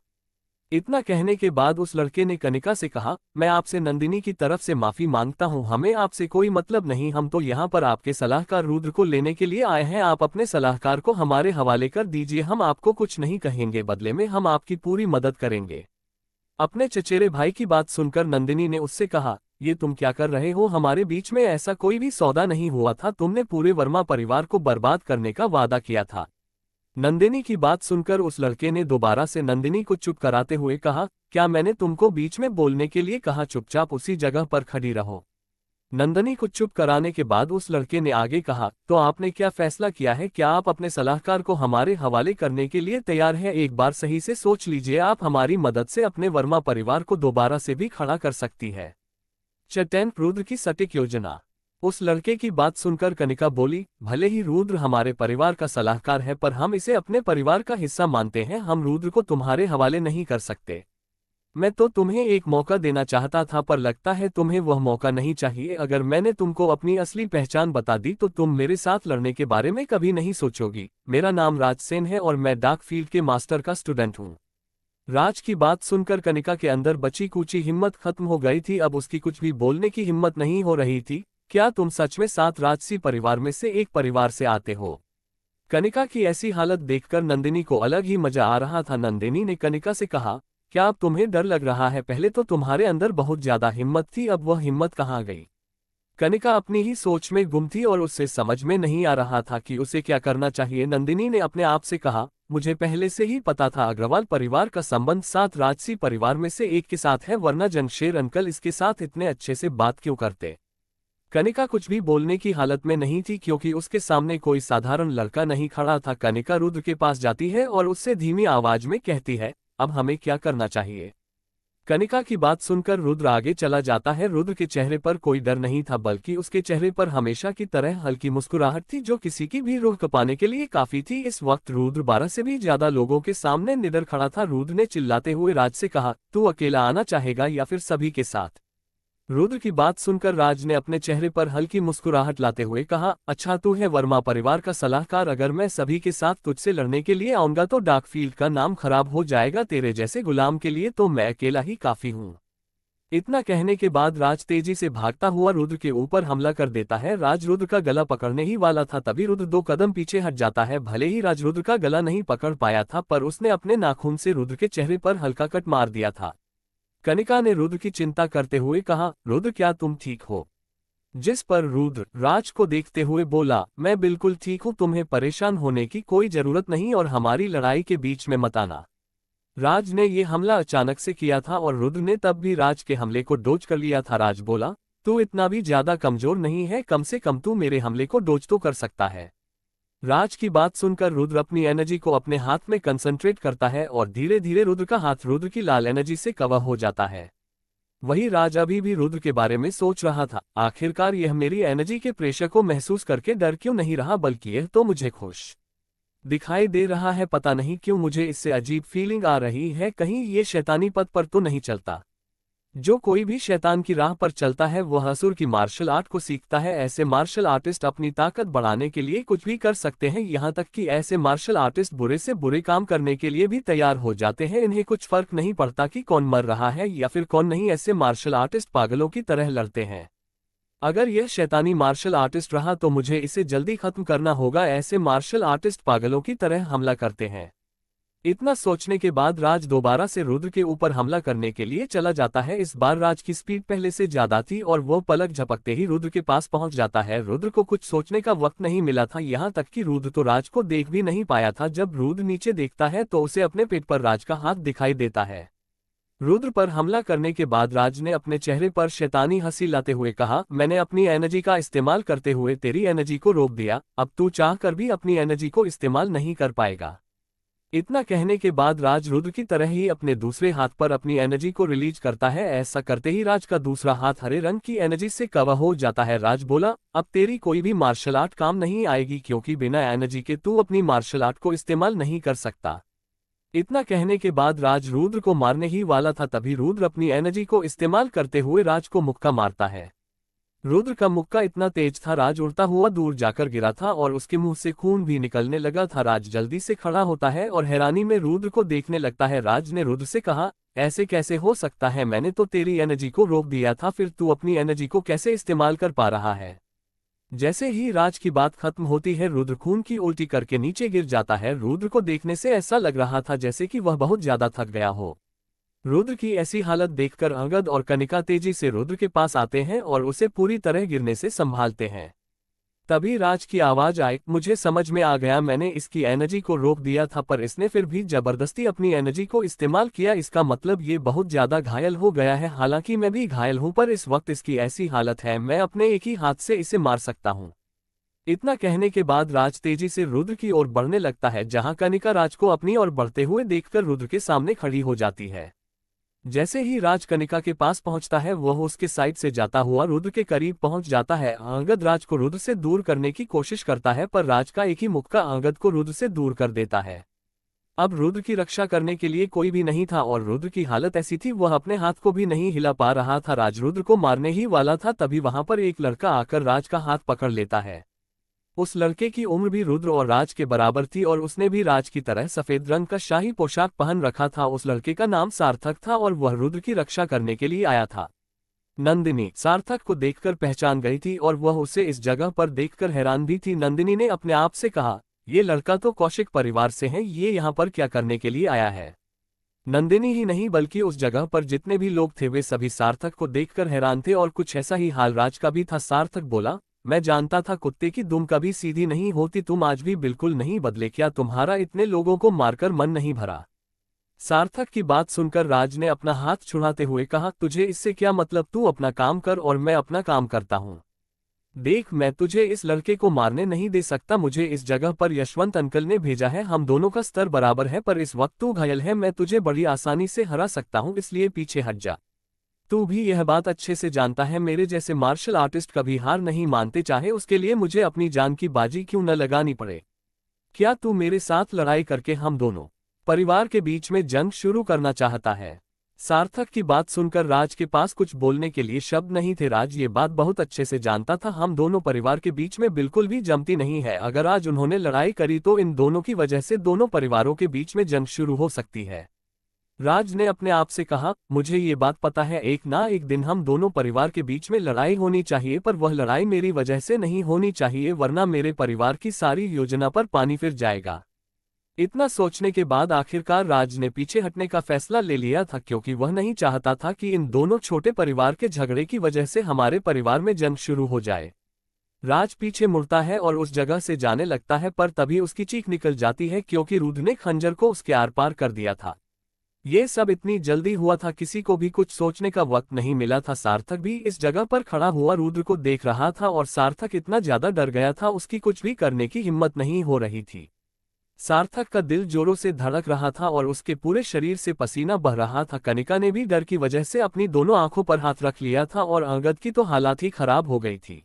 इतना कहने के बाद उस लड़के ने कनिका से कहा, मैं आपसे नंदिनी की तरफ से माफी मांगता हूं, हमें आपसे कोई मतलब नहीं, हम तो यहाँ पर आपके सलाहकार रुद्र को लेने के लिए आए हैं। आप अपने सलाहकार को हमारे हवाले कर दीजिए, हम आपको कुछ नहीं कहेंगे, बदले में हम आपकी पूरी मदद करेंगे। अपने चचेरे भाई की बात सुनकर नंदिनी ने उससे कहा, ये तुम क्या कर रहे हो? हमारे बीच में ऐसा कोई भी सौदा नहीं हुआ था, तुमने पूरे वर्मा परिवार को बर्बाद करने का वादा किया था। नंदिनी की बात सुनकर उस लड़के ने दोबारा से नंदिनी को चुप कराते हुए कहा, क्या मैंने तुमको बीच में बोलने के लिए कहा? चुपचाप उसी जगह पर खड़ी रहो। नंदिनी को चुप कराने के बाद उस लड़के ने आगे कहा, तो आपने क्या फैसला किया है? क्या आप अपने सलाहकार को हमारे हवाले करने के लिए तैयार हैं? एक बार सही से सोच लीजिए, आप हमारी मदद से अपने वर्मा परिवार को दोबारा से भी खड़ा कर सकती है। चट्टैन रुद्र की सटीक योजना। उस लड़के की बात सुनकर कनिका बोली, भले ही रुद्र हमारे परिवार का सलाहकार है पर हम इसे अपने परिवार का हिस्सा मानते हैं, हम रुद्र को तुम्हारे हवाले नहीं कर सकते। मैं तो तुम्हें एक मौका देना चाहता था पर लगता है तुम्हें वह मौका नहीं चाहिए। अगर मैंने तुमको अपनी असली पहचान बता दी तो तुम मेरे साथ लड़ने के बारे में कभी नहीं सोचोगी। मेरा नाम राजसेन है और मैं डार्क फील्ड के मास्टर का स्टूडेंट हूँ। राज की बात सुनकर कनिका के अंदर बची कुची हिम्मत खत्म हो गई थी, अब उसकी कुछ भी बोलने की हिम्मत नहीं हो रही थी। क्या तुम सच में 7 राजसी परिवार में से एक परिवार से आते हो? कनिका की ऐसी हालत देखकर नंदिनी को अलग ही मजा आ रहा था। नंदिनी ने कनिका से कहा, क्या अब तुम्हें डर लग रहा है? पहले तो तुम्हारे अंदर बहुत ज्यादा हिम्मत थी, अब वह हिम्मत कहाँ गई? कनिका अपनी ही सोच में गुम थी और उससे समझ में नहीं आ रहा था कि उसे क्या करना चाहिए। नंदिनी ने अपने आप से कहा, मुझे पहले से ही पता था अग्रवाल परिवार का संबंध 7 राजसी परिवार में से एक के साथ है, वरना जंगशेर अंकल इसके साथ इतने अच्छे से बात क्यों करते? कनिका कुछ भी बोलने की हालत में नहीं थी क्योंकि उसके सामने कोई साधारण लड़का नहीं खड़ा था। कनिका रुद्र के पास जाती है और उससे धीमी आवाज में कहती है, अब हमें क्या करना चाहिए? कनिका की बात सुनकर रुद्र आगे चला जाता है। रुद्र के चेहरे पर कोई डर नहीं था, बल्कि उसके चेहरे पर हमेशा की तरह हल्की मुस्कुराहट थी जो किसी की भी रूह कपाने के लिए काफी थी। इस वक्त रुद्र 12 से भी ज्यादा लोगों के सामने निडर खड़ा था। रुद्र ने चिल्लाते हुए राज से कहा, तू अकेला आना चाहेगा या फिर सभी के साथ? रुद्र की बात सुनकर राज ने अपने चेहरे पर हल्की मुस्कुराहट लाते हुए कहा, अच्छा तू है वर्मा परिवार का सलाहकार, अगर मैं सभी के साथ तुझसे लड़ने के लिए आऊंगा तो डार्क फील्ड का नाम खराब हो जाएगा, तेरे जैसे गुलाम के लिए तो मैं अकेला ही काफी हूँ। इतना कहने के बाद राज तेजी से भागता हुआ रुद्र के ऊपर हमला कर देता है। राज रुद्र का गला पकड़ने ही वाला था, तभी रुद्र 2 कदम पीछे हट जाता है। भले ही राज रुद्र का गला नहीं पकड़ पाया था पर उसने अपने नाखून से रुद्र के चेहरे पर हल्का कट मार दिया था। कनिका ने रुद्र की चिंता करते हुए कहा, रुद्र क्या तुम ठीक हो? जिस पर रुद्र राज को देखते हुए बोला, मैं बिल्कुल ठीक हूँ, तुम्हें परेशान होने की कोई जरूरत नहीं और हमारी लड़ाई के बीच में मत आना। राज ने ये हमला अचानक से किया था और रुद्र ने तब भी राज के हमले को डोज कर लिया था। राज बोला, तू इतना भी ज्यादा कमजोर नहीं है, कम से कम तू मेरे हमले को डोज तो कर सकता है। राज की बात सुनकर रुद्र अपनी एनर्जी को अपने हाथ में कंसंट्रेट करता है और धीरे धीरे रुद्र का हाथ रुद्र की लाल एनर्जी से कवर हो जाता है। वही राज अभी भी रुद्र के बारे में सोच रहा था, आखिरकार यह मेरी एनर्जी के प्रेशर को महसूस करके डर क्यों नहीं रहा, बल्कि यह तो मुझे खुश दिखाई दे रहा है। पता नहीं क्यों मुझे इससे अजीब फीलिंग आ रही है, कहीं ये शैतानी पथ पर तो नहीं चलता। जो कोई भी शैतान की राह पर चलता है वह असुर की मार्शल आर्ट को सीखता है। ऐसे मार्शल आर्टिस्ट अपनी ताकत बढ़ाने के लिए कुछ भी कर सकते हैं, यहाँ तक कि ऐसे मार्शल आर्टिस्ट बुरे से बुरे काम करने के लिए भी तैयार हो जाते हैं। इन्हें कुछ फर्क नहीं पड़ता कि कौन मर रहा है या फिर कौन नहीं। ऐसे मार्शल आर्टिस्ट पागलों की तरह लड़ते हैं। अगर यह शैतानी मार्शल आर्टिस्ट रहा तो मुझे इसे जल्दी खत्म करना होगा। ऐसे मार्शल आर्टिस्ट पागलों की तरह हमला करते हैं। इतना सोचने के बाद राज दोबारा से रुद्र के ऊपर हमला करने के लिए चला जाता है। इस बार राज की स्पीड पहले से ज्यादा थी और वो पलक झपकते ही रुद्र के पास पहुंच जाता है। रुद्र को कुछ सोचने का वक्त नहीं मिला था, यहाँ तक कि रुद्र तो राज को देख भी नहीं पाया था। जब रुद्र नीचे देखता है तो उसे अपने पेट पर राज का हाथ दिखाई देता है। रुद्र पर हमला करने के बाद राज ने अपने चेहरे पर शैतानी हंसी लाते हुए कहा, मैंने अपनी एनर्जी का इस्तेमाल करते हुए तेरी एनर्जी को रोक दिया, अब तू चाह कर भी अपनी एनर्जी को इस्तेमाल नहीं कर पाएगा। इतना कहने के बाद राज रुद्र की तरह ही अपने दूसरे हाथ पर अपनी एनर्जी को रिलीज करता है। ऐसा करते ही राज का दूसरा हाथ हरे रंग की एनर्जी से कवर हो जाता है। राज बोला, अब तेरी कोई भी मार्शल आर्ट काम नहीं आएगी, क्योंकि बिना एनर्जी के तू अपनी मार्शल आर्ट को इस्तेमाल नहीं कर सकता। इतना कहने के बाद राज रुद्र को मारने ही वाला था, तभी रुद्र अपनी एनर्जी को इस्तेमाल करते हुए राज को मुक्का मारता है। रुद्र का मुक्का इतना तेज था, राज उड़ता हुआ दूर जाकर गिरा था और उसके मुंह से खून भी निकलने लगा था। राज जल्दी से खड़ा होता है और हैरानी में रुद्र को देखने लगता है। राज ने रुद्र से कहा, ऐसे कैसे हो सकता है, मैंने तो तेरी एनर्जी को रोक दिया था, फिर तू अपनी एनर्जी को कैसे इस्तेमाल कर पा रहा है। जैसे ही राज की बात खत्म होती है रुद्र खून की उल्टी करके नीचे गिर जाता है। रुद्र को देखने से ऐसा लग रहा था जैसे कि वह बहुत ज्यादा थक गया हो। रुद्र की ऐसी हालत देखकर अंगद और कनिका तेजी से रुद्र के पास आते हैं और उसे पूरी तरह गिरने से संभालते हैं। तभी राज की आवाज आई, मुझे समझ में आ गया, मैंने इसकी एनर्जी को रोक दिया था पर इसने फिर भी जबरदस्ती अपनी एनर्जी को इस्तेमाल किया। इसका मतलब ये बहुत ज्यादा घायल हो गया है। हालांकि मैं भी घायल हूं, पर इस वक्त इसकी ऐसी हालत है, मैं अपने एक ही हाथ से इसे मार सकता हूं। इतना कहने के बाद राज तेजी से रुद्र की ओर बढ़ने लगता है, जहां कनिका राज को अपनी ओर बढ़ते हुए देखकर रुद्र के सामने खड़ी हो जाती है। जैसे ही राज कनिका के पास पहुंचता है वह उसके साइड से जाता हुआ रुद्र के करीब पहुंच जाता है। अंगद राज को रुद्र से दूर करने की कोशिश करता है, पर राज का एक ही मुक्का अंगद को रुद्र से दूर कर देता है। अब रुद्र की रक्षा करने के लिए कोई भी नहीं था और रुद्र की हालत ऐसी थी वह अपने हाथ को भी नहीं हिला पा रहा था। राज रुद्र को मारने ही वाला था, तभी वहां पर एक लड़का आकर राज का हाथ पकड़ लेता है। उस लड़के की उम्र भी रुद्र और राज के बराबर थी और उसने भी राज की तरह सफेद रंग का शाही पोशाक पहन रखा था। उस लड़के का नाम सार्थक था और वह रुद्र की रक्षा करने के लिए आया था। नंदिनी सार्थक को देखकर पहचान गई थी और वह उसे इस जगह पर देखकर हैरान भी थी। नंदिनी ने अपने आप से कहा, ये लड़का तो कौशिक परिवार से है, ये यहाँ पर क्या करने के लिए आया है। नंदिनी ही नहीं बल्कि उस जगह पर जितने भी लोग थे वे सभी सार्थक को देखकर हैरान थे और कुछ ऐसा ही हाल राज का भी था। सार्थक बोला, मैं जानता था कुत्ते की दुम कभी सीधी नहीं होती, तुम आज भी बिल्कुल नहीं बदले, क्या तुम्हारा इतने लोगों को मारकर मन नहीं भरा। सार्थक की बात सुनकर राज ने अपना हाथ छुड़ाते हुए कहा, तुझे इससे क्या मतलब, तू अपना काम कर और मैं अपना काम करता हूँ। देख, मैं तुझे इस लड़के को मारने नहीं दे सकता, मुझे इस जगह पर यशवंत अंकल ने भेजा है, हम दोनों का स्तर बराबर है, पर इस वक्त तू घायल है, मैं तुझे बड़ी आसानी से हरा सकता हूँ, इसलिए पीछे हट जा। तू भी यह बात अच्छे से जानता है, मेरे जैसे मार्शल आर्टिस्ट कभी हार नहीं मानते, चाहे उसके लिए मुझे अपनी जान की बाजी क्यों न लगानी पड़े। क्या तू मेरे साथ लड़ाई करके हम दोनों परिवार के बीच में जंग शुरू करना चाहता है। सार्थक की बात सुनकर राज के पास कुछ बोलने के लिए शब्द नहीं थे। राज ये बात बहुत अच्छे से जानता था, हम दोनों परिवार के बीच में बिल्कुल भी जमती नहीं है। अगर आज उन्होंने लड़ाई करी तो इन दोनों की वजह से दोनों परिवारों के बीच में जंग शुरू हो सकती है। राज ने अपने आप से कहा, मुझे ये बात पता है, एक ना एक दिन हम दोनों परिवार के बीच में लड़ाई होनी चाहिए, पर वह लड़ाई मेरी वजह से नहीं होनी चाहिए, वरना मेरे परिवार की सारी योजना पर पानी फिर जाएगा। इतना सोचने के बाद आखिरकार राज ने पीछे हटने का फैसला ले लिया था, क्योंकि वह नहीं चाहता था कि इन दोनों छोटे परिवार के झगड़े की वजह से हमारे परिवार में जंग शुरू हो जाए। राज पीछे मुड़ता है और उस जगह से जाने लगता है, पर तभी उसकी चीख निकल जाती है, क्योंकि रुद्र ने खंजर को उसके आर पार कर दिया था। ये सब इतनी जल्दी हुआ था, किसी को भी कुछ सोचने का वक्त नहीं मिला था। सार्थक भी इस जगह पर खड़ा हुआ रुद्र को देख रहा था और सार्थक इतना ज्यादा डर गया था, उसकी कुछ भी करने की हिम्मत नहीं हो रही थी। सार्थक का दिल जोरों से धड़क रहा था और उसके पूरे शरीर से पसीना बह रहा था। कनिका ने भी डर की वजह से अपनी दोनों आंखों पर हाथ रख लिया था और अंगद की तो हालत ही खराब हो गई थी।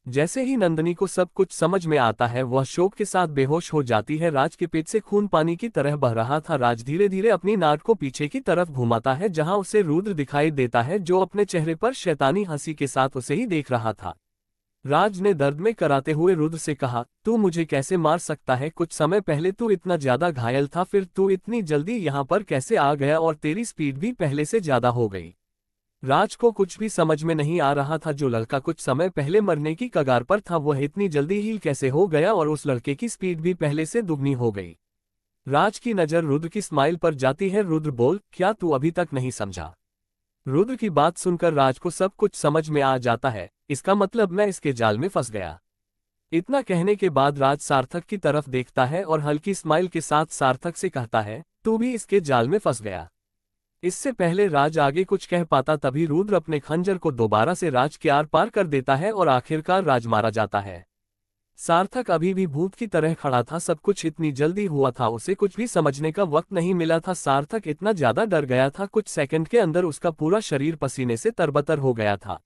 जैसे ही नंदिनी को सब कुछ समझ में आता है वह शोक के साथ बेहोश हो जाती है। राज के पेट से खून पानी की तरह बह रहा था। राज धीरे धीरे अपनी नाक को पीछे की तरफ घुमाता है, जहां उसे रुद्र दिखाई देता है, जो अपने चेहरे पर शैतानी हंसी के साथ उसे ही देख रहा था। राज ने दर्द में कराते हुए रुद्र से कहा, तू मुझे कैसे मार सकता है, कुछ समय पहले तू इतना ज्यादा घायल था, फिर तू इतनी जल्दी यहाँ पर कैसे आ गया, और तेरी स्पीड भी पहले से ज्यादा हो गई। राज को कुछ भी समझ में नहीं आ रहा था, जो लड़का कुछ समय पहले मरने की कगार पर था वह इतनी जल्दी हील कैसे हो गया और उस लड़के की स्पीड भी पहले से दुगनी हो गई। राज की नजर रुद्र की स्माइल पर जाती है। रुद्र बोल, क्या तू अभी तक नहीं समझा? रुद्र की बात सुनकर राज को सब कुछ समझ में आ जाता है। इसका मतलब मैं इसके जाल में फंस गया। इतना कहने के बाद राज सार्थक की तरफ देखता है और हल्की स्माइल के साथ सार्थक से कहता है, तू भी इसके जाल में फंस गया। इससे पहले राज आगे कुछ कह पाता तभी रुद्र अपने खंजर को दोबारा से राज के आर पार कर देता है और आखिरकार राज मारा जाता है। सार्थक अभी भी भूत की तरह खड़ा था। सब कुछ इतनी जल्दी हुआ था, उसे कुछ भी समझने का वक्त नहीं मिला था। सार्थक इतना ज्यादा डर गया था, कुछ सेकंड के अंदर उसका पूरा शरीर पसीने से तरबतर हो गया था।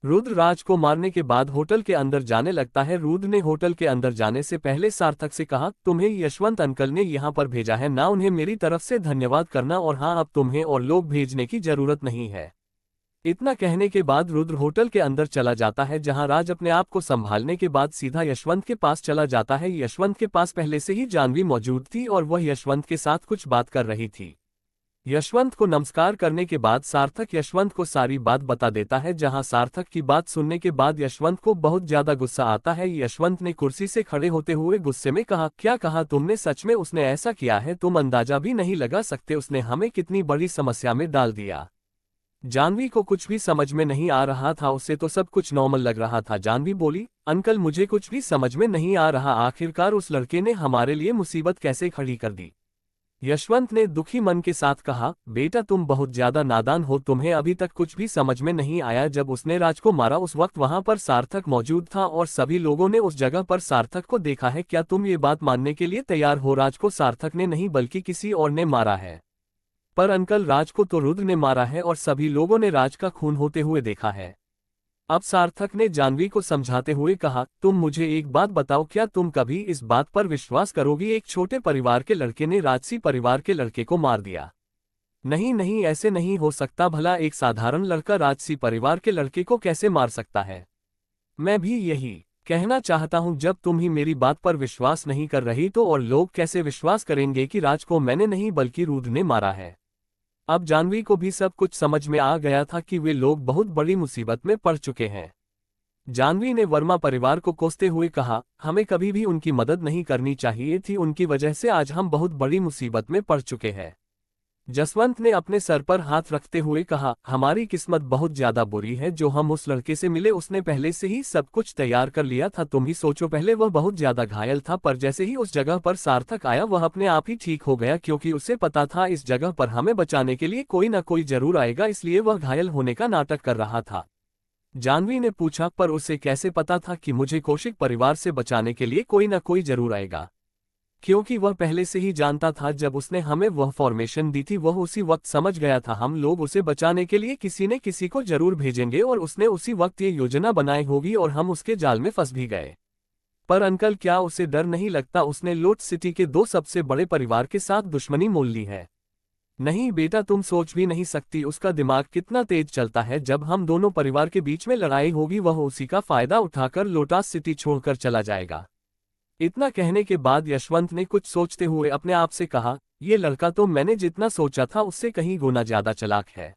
रुद्र राज को मारने के बाद होटल के अंदर जाने लगता है। रुद्र ने होटल के अंदर जाने से पहले सार्थक से कहा, तुम्हें यशवंत अंकल ने यहाँ पर भेजा है ना, उन्हें मेरी तरफ से धन्यवाद करना, और हाँ, अब तुम्हें और लोग भेजने की जरूरत नहीं है। इतना कहने के बाद रुद्र होटल के अंदर चला जाता है, जहां राज अपने आप को संभालने के बाद सीधा यशवंत के पास चला जाता है। यशवंत के पास पहले से ही जानवी मौजूद थी और वह यशवंत के साथ कुछ बात कर रही थी। यशवंत को नमस्कार करने के बाद सार्थक यशवंत को सारी बात बता देता है। जहां सार्थक की बात सुनने के बाद यशवंत को बहुत ज्यादा गुस्सा आता है। यशवंत ने कुर्सी से खड़े होते हुए गुस्से में कहा, क्या कहा तुमने? सच में उसने ऐसा किया है? तुम अंदाजा भी नहीं लगा सकते उसने हमें कितनी बड़ी समस्या में डाल दिया। जानवी को कुछ भी समझ में नहीं आ रहा था, उसे तो सब कुछ नॉर्मल लग रहा था। जानवी बोली, अंकल मुझे कुछ भी समझ में नहीं आ रहा, आखिरकार उस लड़के ने हमारे लिए मुसीबत कैसे खड़ी कर दी। यशवंत ने दुखी मन के साथ कहा, बेटा तुम बहुत ज्यादा नादान हो, तुम्हें अभी तक कुछ भी समझ में नहीं आया। जब उसने राज को मारा उस वक्त वहां पर सार्थक मौजूद था और सभी लोगों ने उस जगह पर सार्थक को देखा है। क्या तुम ये बात मानने के लिए तैयार हो? राज को सार्थक ने नहीं बल्कि किसी और ने मारा है। पर अंकल, राज को तो रुद्र ने मारा है और सभी लोगों ने राज का खून होते हुए देखा है। अब सार्थक ने जानवी को समझाते हुए कहा, तुम मुझे एक बात बताओ, क्या तुम कभी इस बात पर विश्वास करोगी एक छोटे परिवार के लड़के ने राजसी परिवार के लड़के को मार दिया? नहीं नहीं, ऐसे नहीं हो सकता। भला एक साधारण लड़का राजसी परिवार के लड़के को कैसे मार सकता है? मैं भी यही कहना चाहता हूं। जब तुम ही मेरी बात पर विश्वास नहीं कर रही तो और लोग कैसे विश्वास करेंगे कि राज को मैंने नहीं बल्कि रुद्र ने मारा है? अब जानवी को भी सब कुछ समझ में आ गया था कि वे लोग बहुत बड़ी मुसीबत में पड़ चुके हैं। जानवी ने वर्मा परिवार को कोसते हुए कहा, हमें कभी भी उनकी मदद नहीं करनी चाहिए थी, उनकी वजह से आज हम बहुत बड़ी मुसीबत में पड़ चुके हैं। जसवंत ने अपने सर पर हाथ रखते हुए कहा, हमारी किस्मत बहुत ज्यादा बुरी है जो हम उस लड़के से मिले, उसने पहले से ही सब कुछ तैयार कर लिया था। तुम ही सोचो, पहले वह बहुत ज्यादा घायल था पर जैसे ही उस जगह पर सार्थक आया वह अपने आप ही ठीक हो गया, क्योंकि उसे पता था इस जगह पर हमें बचाने के लिए कोई ना कोई जरूर आएगा, इसलिए वह घायल होने का नाटक कर रहा था। जानवी ने पूछा, पर उसे कैसे पता था कि मुझे कौशिक परिवार से बचाने के लिए कोई ना कोई जरूर आएगा? क्योंकि वह पहले से ही जानता था। जब उसने हमें वह फॉर्मेशन दी थी वह उसी वक्त समझ गया था हम लोग उसे बचाने के लिए किसी न किसी को जरूर भेजेंगे और उसने उसी वक्त ये योजना बनाई होगी और हम उसके जाल में फंस भी गए। पर अंकल, क्या उसे डर नहीं लगता? उसने लोट सिटी के दो सबसे बड़े परिवार के साथ दुश्मनी मोल ली है। नहीं बेटा, तुम सोच भी नहीं सकती उसका दिमाग कितना तेज चलता है। जब हम दोनों परिवार के बीच में लड़ाई होगी वह उसी का फायदा उठाकर लोटास सिटी छोड़कर चला जाएगा। इतना कहने के बाद यशवंत ने कुछ सोचते हुए अपने आप से कहा, यह लड़का तो मैंने जितना सोचा था उससे कहीं गुना ज्यादा चालाक है।